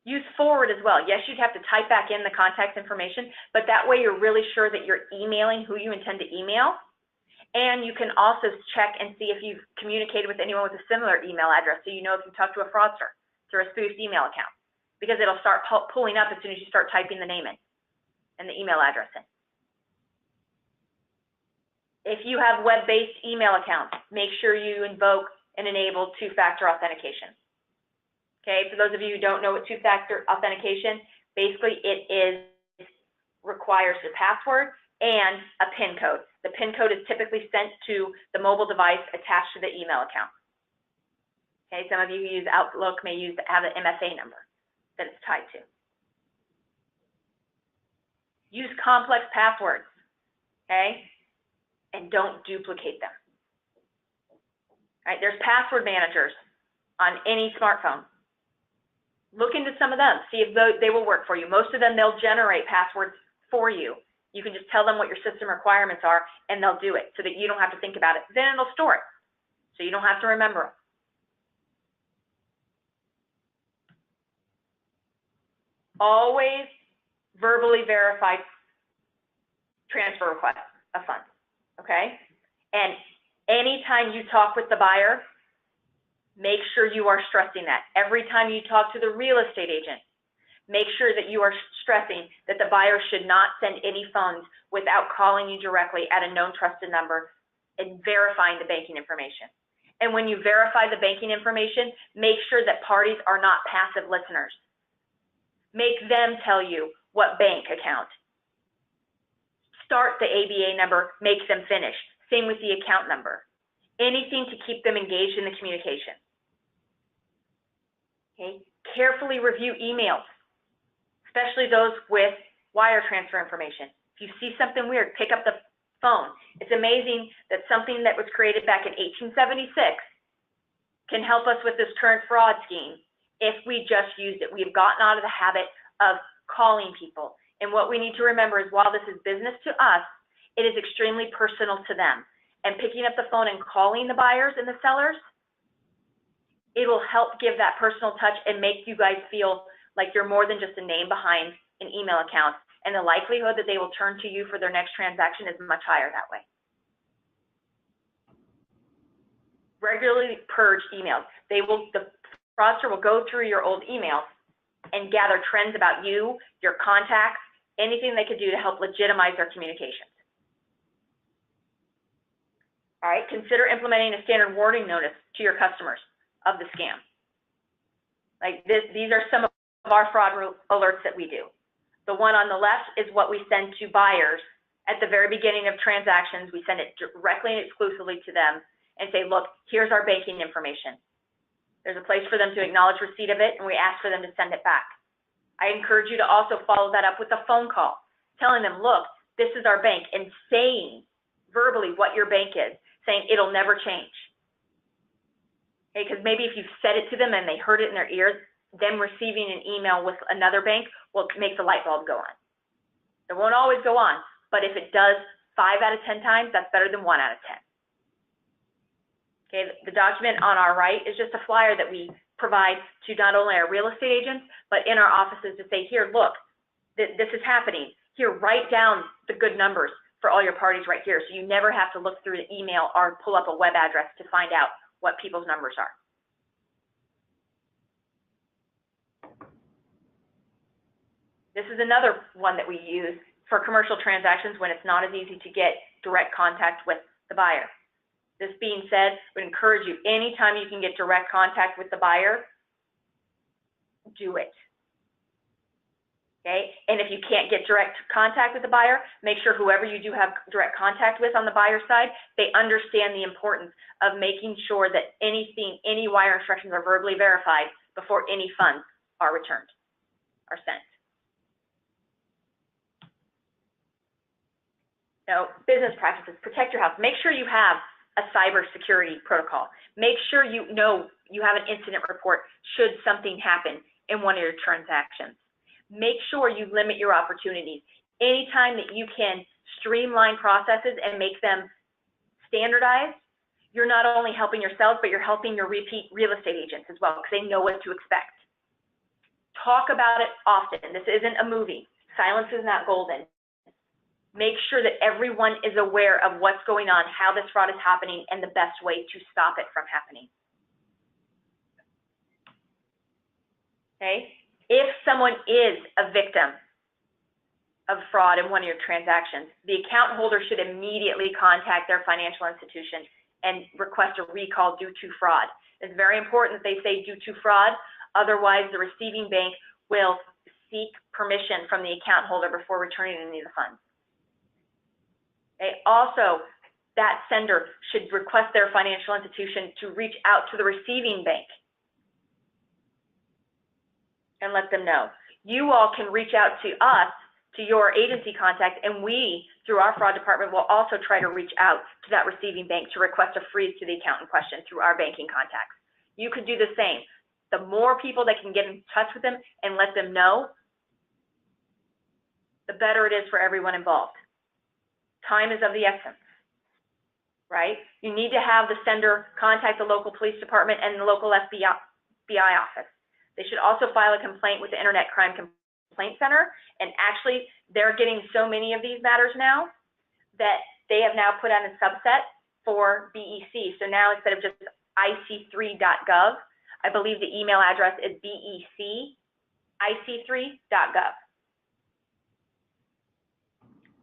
Use forward as well. Yes, you'd have to type back in the contact information, but that way you're really sure that you're emailing who you intend to email. And you can also check and see if you've communicated with anyone with a similar email address, so you know if you talk to a fraudster through a spoofed email account, because it'll start pulling up as soon as you start typing the name in and the email address in. If you have web-based email accounts, make sure you invoke and enable two-factor authentication. Okay, for those of you who don't know what two-factor authentication, basically requires your password and a PIN code. The PIN code is typically sent to the mobile device attached to the email account. Okay, some of you who use Outlook may have an MFA number that it's tied to. Use complex passwords, okay, and don't duplicate them. All right, there's password managers on any smartphone. Look into some of them, see if they will work for you. Most of them, they'll generate passwords for you. You can just tell them what your system requirements are, and they'll do it so that you don't have to think about it. Then it'll store it, so you don't have to remember them. Always verbally verify transfer requests of funds, okay? And anytime you talk with the buyer, make sure you are stressing that. Every time you talk to the real estate agent, make sure that you are stressing that the buyer should not send any funds without calling you directly at a known trusted number and verifying the banking information. And when you verify the banking information, make sure that parties are not passive listeners. Make them tell you what bank account. Start the ABA number, make them finish. Same with the account number. Anything to keep them engaged in the communication. Okay? Carefully review emails, especially those with wire transfer information. If you see something weird, pick up the phone. It's amazing that something that was created back in 1876 can help us with this current fraud scheme if we just used it. We've gotten out of the habit of calling people. And what we need to remember is while this is business to us, it is extremely personal to them. And picking up the phone and calling the buyers and the sellers, it will help give that personal touch and make you guys feel like you're more than just a name behind an email account. And the likelihood that they will turn to you for their next transaction is much higher that way. Regularly purge emails. The fraudster will go through your old emails and gather trends about you, your contacts, anything they could do to help legitimize their communications. All right, consider implementing a standard warning notice to your customers of the scam. Like this, these are some of our fraud alerts that we do. The one on the left is what we send to buyers at the very beginning of transactions. We send it directly and exclusively to them and say, look, here's our banking information. There's a place for them to acknowledge receipt of it, and we ask for them to send it back. I encourage you to also follow that up with a phone call, telling them, look, this is our bank, and saying verbally what your bank is, saying it'll never change. Okay, because maybe if you've said it to them and they heard it in their ears, them receiving an email with another bank will make the light bulb go on. It won't always go on, but if it does 5 out of 10 times, that's better than 1 out of 10. Okay, the document on our right is just a flyer that we provide to not only our real estate agents, but in our offices to say, here, look, this is happening. Here, write down the good numbers for all your parties right here, so you never have to look through the email or pull up a web address to find out what people's numbers are. This is another one that we use for commercial transactions when it's not as easy to get direct contact with the buyer. This being said, I would encourage you, anytime you can get direct contact with the buyer, do it. Okay, and if you can't get direct contact with the buyer, make sure whoever you do have direct contact with on the buyer side, they understand the importance of making sure that any wire instructions are verbally verified before any funds are returned, are sent. So, business practices, protect your house. Make sure you have a cybersecurity protocol. Make sure you know you have an incident report should something happen in one of your transactions. Make sure you limit your opportunities. Anytime that you can streamline processes and make them standardized, you're not only helping yourselves, but you're helping your repeat real estate agents as well, because they know what to expect. Talk about it often. This isn't a movie. Silence is not golden. Make sure that everyone is aware of what's going on, how this fraud is happening, and the best way to stop it from happening. Okay? If someone is a victim of fraud in one of your transactions, the account holder should immediately contact their financial institution and request a recall due to fraud. It's very important that they say due to fraud, otherwise the receiving bank will seek permission from the account holder before returning any of the funds. Okay. Also, that sender should request their financial institution to reach out to the receiving bank and let them know. You all can reach out to us, to your agency contact, and we, through our fraud department, will also try to reach out to that receiving bank to request a freeze to the account in question through our banking contacts. You could do the same. The more people that can get in touch with them and let them know, the better it is for everyone involved. Time is of the essence, right? You need to have the sender contact the local police department and the local FBI office. They should also file a complaint with the Internet Crime Complaint Center, and actually they're getting so many of these matters now that they have now put on a subset for BEC. So now instead of just ic3.gov, I believe the email address is BEC-ic3.gov.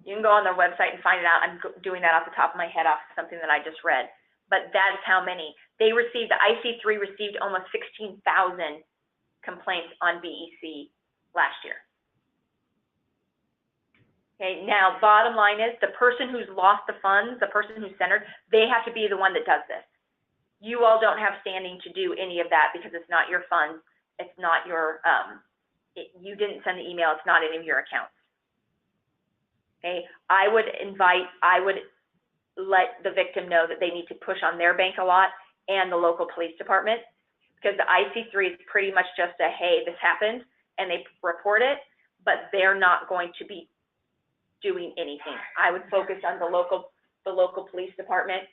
You can go on their website and find it out. I'm doing that off the top of my head off something that I just read. But that is how many. They received, the IC3 received almost 16,000 complaints on BEC last year. Okay, now bottom line is the person who's lost the funds, the person who's centered, they have to be the one that does this. You all don't have standing to do any of that because it's not your funds, it's not your, you didn't send the email, it's not any of your accounts. Okay, I would let the victim know that they need to push on their bank a lot and the local police department, because the IC3 is pretty much just a, hey, this happened, and they report it, but they're not going to be doing anything. I would focus on the local police department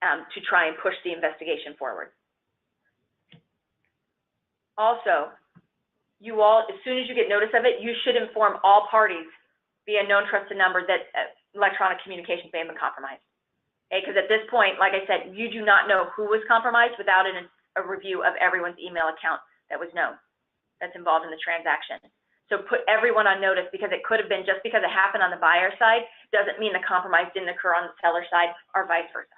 to try and push the investigation forward. Also, you all, as soon as you get notice of it, you should inform all parties via known trusted number that electronic communications may have been compromised. Okay, because at this point, like I said, you do not know who was compromised without a review of everyone's email account that was known, that's involved in the transaction. So put everyone on notice, because it could have been, just because it happened on the buyer side doesn't mean the compromise didn't occur on the seller side, or vice versa.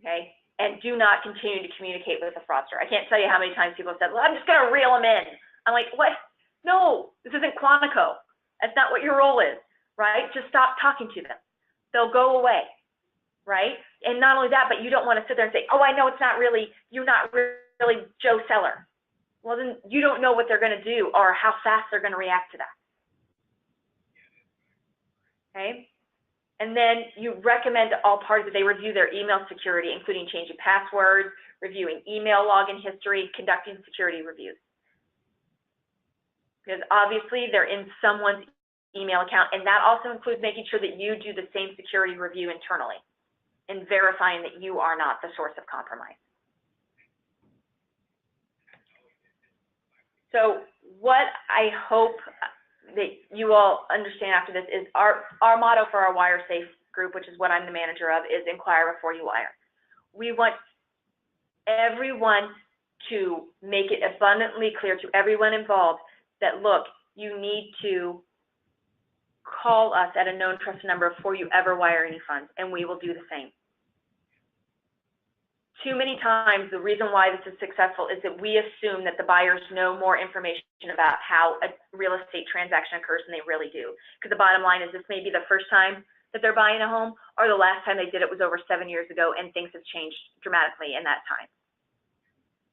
Okay, and do not continue to communicate with the fraudster. I can't tell you how many times people have said, well, I'm just going to reel them in. I'm like, what? No, this isn't Quantico. That's not what your role is, right? Just stop talking to them. They'll go away, right? And not only that, but you don't want to sit there and say, oh, I know it's not really, you're not really Joe Seller. Well, then you don't know what they're going to do or how fast they're going to react to that. Okay? And then you recommend to all parties that they review their email security, including changing passwords, reviewing email login history, conducting security reviews. Because obviously they're in someone's email account, and that also includes making sure that you do the same security review internally and verifying that you are not the source of compromise. So what I hope that you all understand after this is our motto for our Wire Safe group, which is what I'm the manager of, is inquire before you wire. We want everyone to make it abundantly clear to everyone involved that, look, you need to call us at a known trusted number before you ever wire any funds, and we will do the same. too many times, the reason why this is successful is that we assume that the buyers know more information about how a real estate transaction occurs than they really do. Because the bottom line is this may be the first time that they're buying a home, or the last time they did it was over 7 years ago, and things have changed dramatically in that time.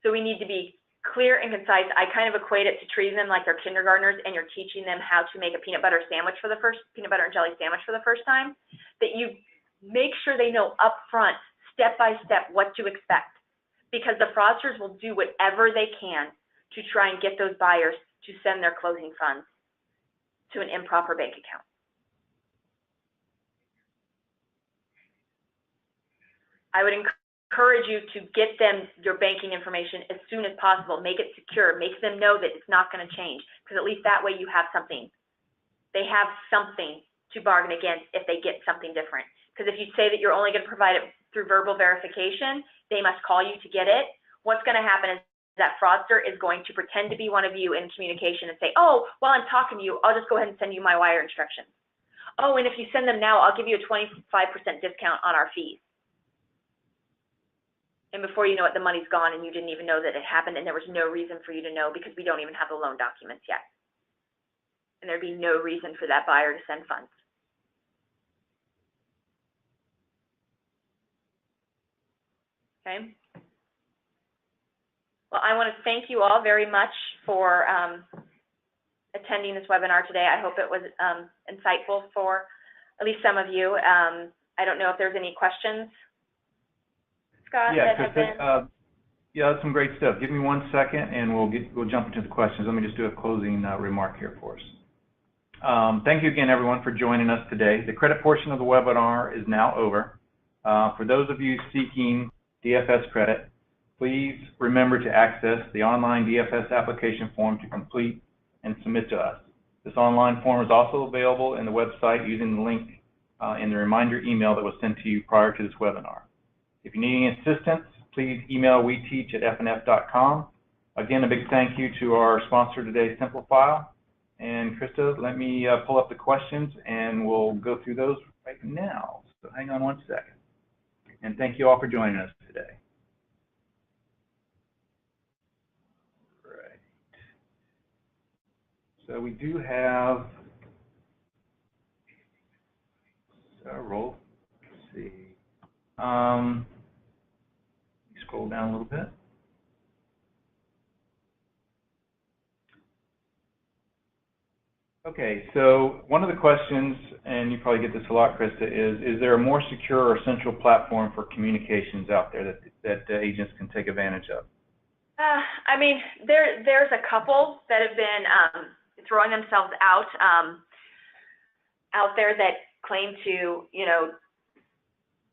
So we need to be clear and concise. I kind of equate it to treating them like they're kindergartners and you're teaching them how to make a peanut butter and jelly sandwich for the first time, that you make sure they know up front, step by step, what to expect. Because the fraudsters will do whatever they can to try and get those buyers to send their closing funds to an improper bank account. I would encourage you to get them your banking information as soon as possible. Make it secure. Make them know that it's not going to change, because at least that way you have something. They have something to bargain against if they get something different. Because if you say that you're only going to provide it through verbal verification, they must call you to get it. What's going to happen is that fraudster is going to pretend to be one of you in communication and say, oh, while I'm talking to you, I'll just go ahead and send you my wire instructions. Oh, and if you send them now, I'll give you a 25% discount on our fees. And before you know it, the money's gone and you didn't even know that it happened, and there was no reason for you to know because we don't even have the loan documents yet. And there'd be no reason for that buyer to send funds. Okay. Well, I want to thank you all very much for attending this webinar today. I hope it was insightful for at least some of you. I don't know if there's any questions, Scott, yeah, that have been... yeah, that's some great stuff. Give me 1 second, and we'll jump into the questions. Let me just do a closing remark here for us. Thank you again, everyone, for joining us today. The credit portion of the webinar is now over. For those of you seeking DFS credit, please remember to access the online DFS application form to complete and submit to us. This online form is also available in the website using the link in the reminder email that was sent to you prior to this webinar. If you need any assistance, please email weteach@fnf.com. Again, a big thank you to our sponsor today, Simplifile. And Krista, let me pull up the questions and we'll go through those right now. So hang on 1 second. And thank you all for joining us today. Right. So we do have several. Let's see. Scroll down a little bit. Okay, so one of the questions, and you probably get this a lot, Krista, is there a more secure or central platform for communications out there that agents can take advantage of? I mean, there's a couple that have been throwing themselves out there that claim to, you know,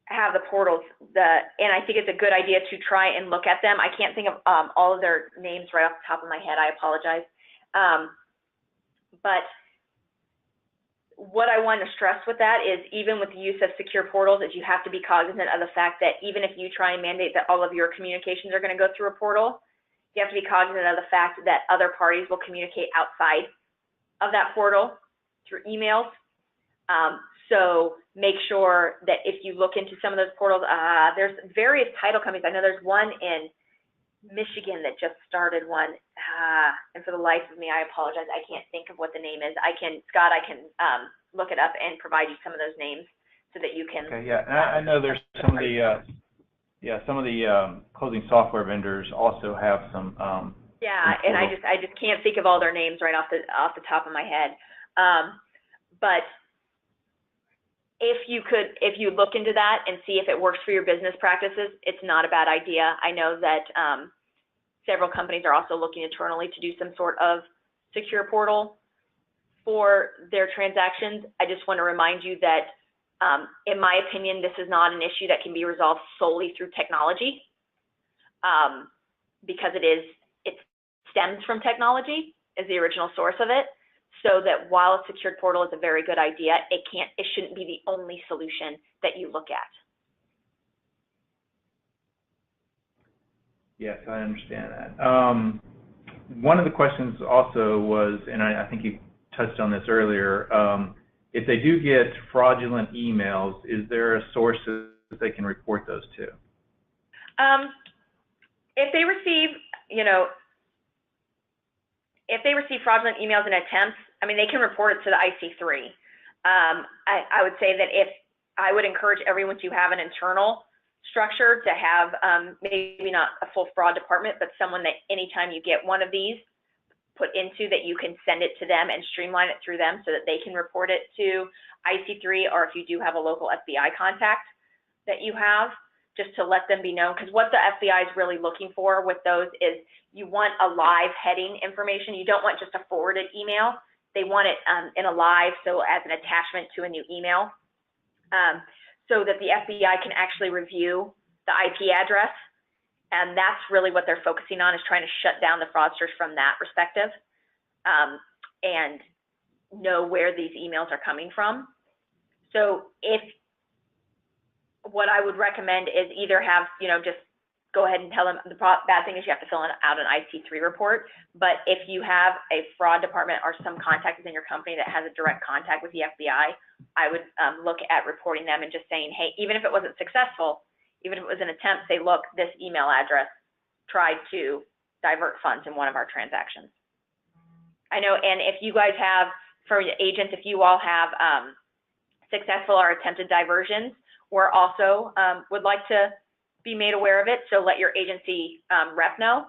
have the portals. And I think it's a good idea to try and look at them. I can't think of all of their names right off the top of my head. I apologize. But what I want to stress with that is, even with the use of secure portals, is you have to be cognizant of the fact that even if you try and mandate that all of your communications are going to go through a portal, you have to be cognizant of the fact that other parties will communicate outside of that portal through emails. So make sure that if you look into some of those portals, there's various title companies. I know there's one in Michigan that just started one, and for the life of me, I apologize, I can't think of what the name is. Scott, I can look it up and provide you some of those names so that you can. Okay, yeah, and I know there's some of the closing software vendors also have some. Yeah, and I just can't think of all their names right off the top of my head. But if you look into that and see if it works for your business practices, it's not a bad idea. I know that several companies are also looking internally to do some sort of secure portal for their transactions. I just want to remind you that, in my opinion, this is not an issue that can be resolved solely through technology, because it stems from technology as the original source of it. So that while a secured portal is a very good idea, it shouldn't be the only solution that you look at. Yes, I understand that. One of the questions also was, and I think you touched on this earlier, if they do get fraudulent emails, is there a source that they can report those to? If they receive, if they receive fraudulent emails and attempts, I mean, they can report it to the IC3. I would say that I would encourage everyone to have an internal structure, to have maybe not a full fraud department, but someone that anytime you get one of these put into, that you can send it to them and streamline it through them so that they can report it to IC3, or if you do have a local FBI contact that you have, just to let them be known. Because what the FBI is really looking for with those is you want a live heading information. You don't want just a forwarded email. They want it in a live, so as an attachment to a new email, so that the FBI can actually review the IP address. And that's really what they're focusing on, is trying to shut down the fraudsters from that perspective, and know where these emails are coming from. So what I would recommend is either have, just go ahead and tell them, the bad thing is you have to fill out an IC3 report, but if you have a fraud department or some contact within your company that has a direct contact with the FBI, I would look at reporting them and just saying, hey, even if it wasn't successful, even if it was an attempt, say, look, this email address tried to divert funds in one of our transactions. I know, and if you guys have, for agents, if you all have successful or attempted diversions, we're also would like to be made aware of it. So let your agency rep know,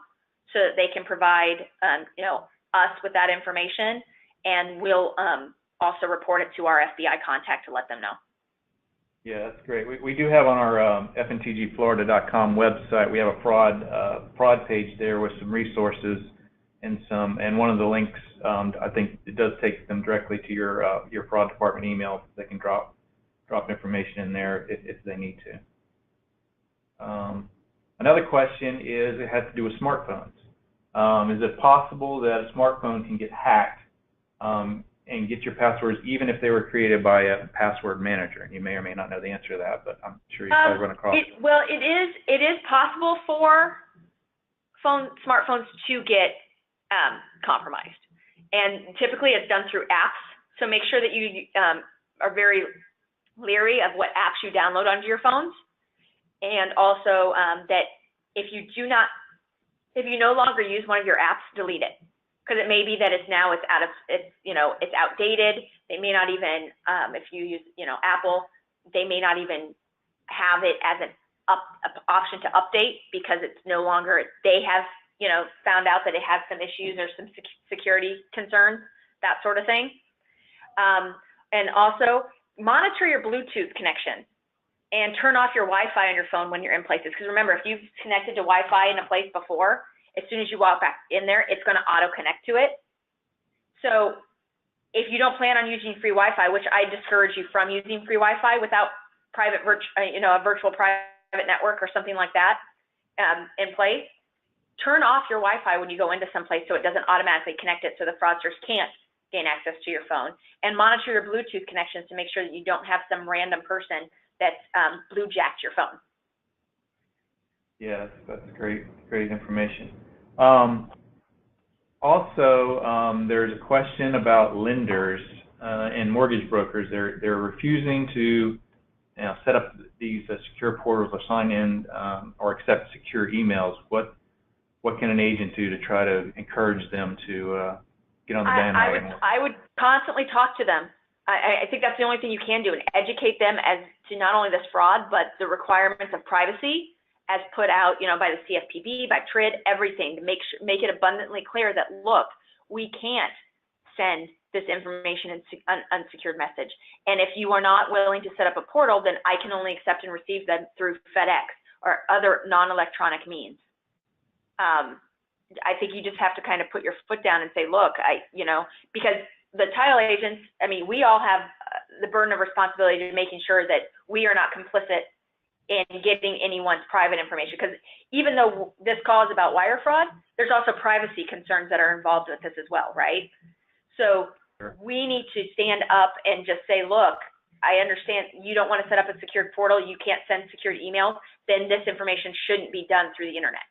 so that they can provide us with that information, and we'll also report it to our FBI contact to let them know. Yeah, that's great. We do have on our fntgflorida.com website, we have a fraud page there with some resources and one of the links, I think it does take them directly to your fraud department email. They can drop information in there if they need to. Another question is, it has to do with smartphones. Is it possible that a smartphone can get hacked and get your passwords, even if they were created by a password manager? And you may or may not know the answer to that, but I'm sure you probably run across it. Well, it is possible for smartphones to get compromised, and typically it's done through apps. So make sure that you are very leery of what apps you download onto your phones, and also that if you no longer use one of your apps, delete it, because it may be that it's outdated. They may not even, if you use Apple, they may not even have it as an option to update, because it's no longer, they have found out that it has some issues or some security concerns, that sort of thing. And also monitor your Bluetooth connection and turn off your Wi-Fi on your phone when you're in places. Because remember, if you've connected to Wi-Fi in a place before, as soon as you walk back in there, it's going to auto-connect to it. So if you don't plan on using free Wi-Fi, which I discourage you from using free Wi-Fi without a virtual private network or something like that in place, turn off your Wi-Fi when you go into some place so it doesn't automatically connect it, so the fraudsters can't gain access to your phone. And monitor your Bluetooth connections to make sure that you don't have some random person that's blue-jacked your phone. Yeah, that's great information. Also, there's a question about lenders and mortgage brokers. They're refusing to set up these secure portals or sign in or accept secure emails. What can an agent do to try to encourage them to get on the bandwagon? I would constantly talk to them. I think that's the only thing you can do, and educate them as to not only this fraud, but the requirements of privacy as put out, by the CFPB, by TRID, everything, to make it abundantly clear that, look, we can't send this information in unsecured message. And if you are not willing to set up a portal, then I can only accept and receive them through FedEx or other non-electronic means. I think you just have to kind of put your foot down and say, look, because the title agents, we all have the burden of responsibility to making sure that we are not complicit in getting anyone's private information. Because even though this call is about wire fraud, there's also privacy concerns that are involved with this as well, right? So we need to stand up and just say, look, I understand you don't want to set up a secured portal, you can't send secured emails, then this information shouldn't be done through the internet.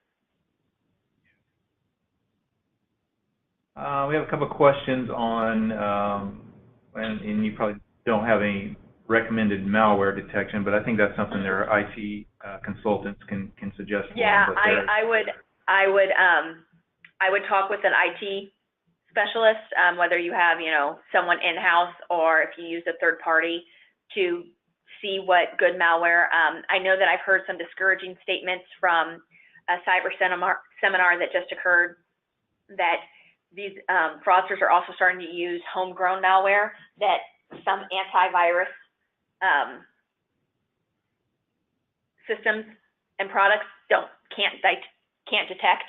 We have a couple of questions on, and you probably don't have any recommended malware detection, but I think that's something their IT consultants can suggest for Yeah, them. But I would talk with an IT specialist, whether you have, you know, someone in-house or if you use a third party to see what good malware. I know that I've heard some discouraging statements from a cyber seminar that just occurred that these fraudsters are also starting to use homegrown malware that some antivirus systems and products can't detect.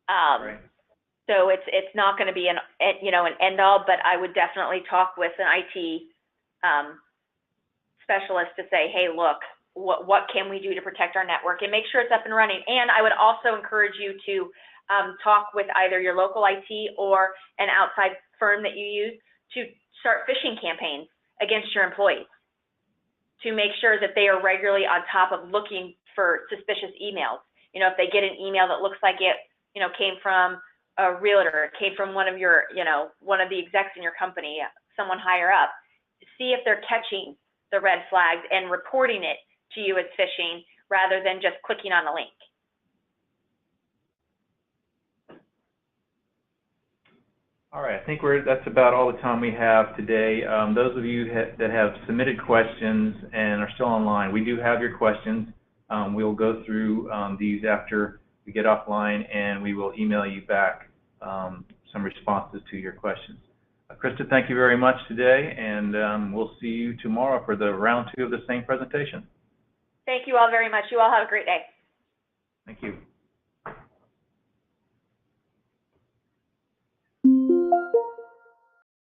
right. So it's not going to be an end all, but I would definitely talk with an IT specialist to say, hey, look, what can we do to protect our network and make sure it's up and running. And I would also encourage you to talk with either your local IT or an outside firm that you use to start phishing campaigns against your employees to make sure that they are regularly on top of looking for suspicious emails. You know, if they get an email that looks like it, you know, came from a realtor, came from one of your, you know, one of the execs in your company, someone higher up, see if they're catching the red flags and reporting it to you as phishing rather than just clicking on the link. All right, I think that's about all the time we have today. Those of you that have submitted questions and are still online, we do have your questions. We'll go through these after we get offline, and we will email you back some responses to your questions. Krista, thank you very much today, and we'll see you tomorrow for the round 2 of the same presentation. Thank you all very much. You all have a great day. Thank you.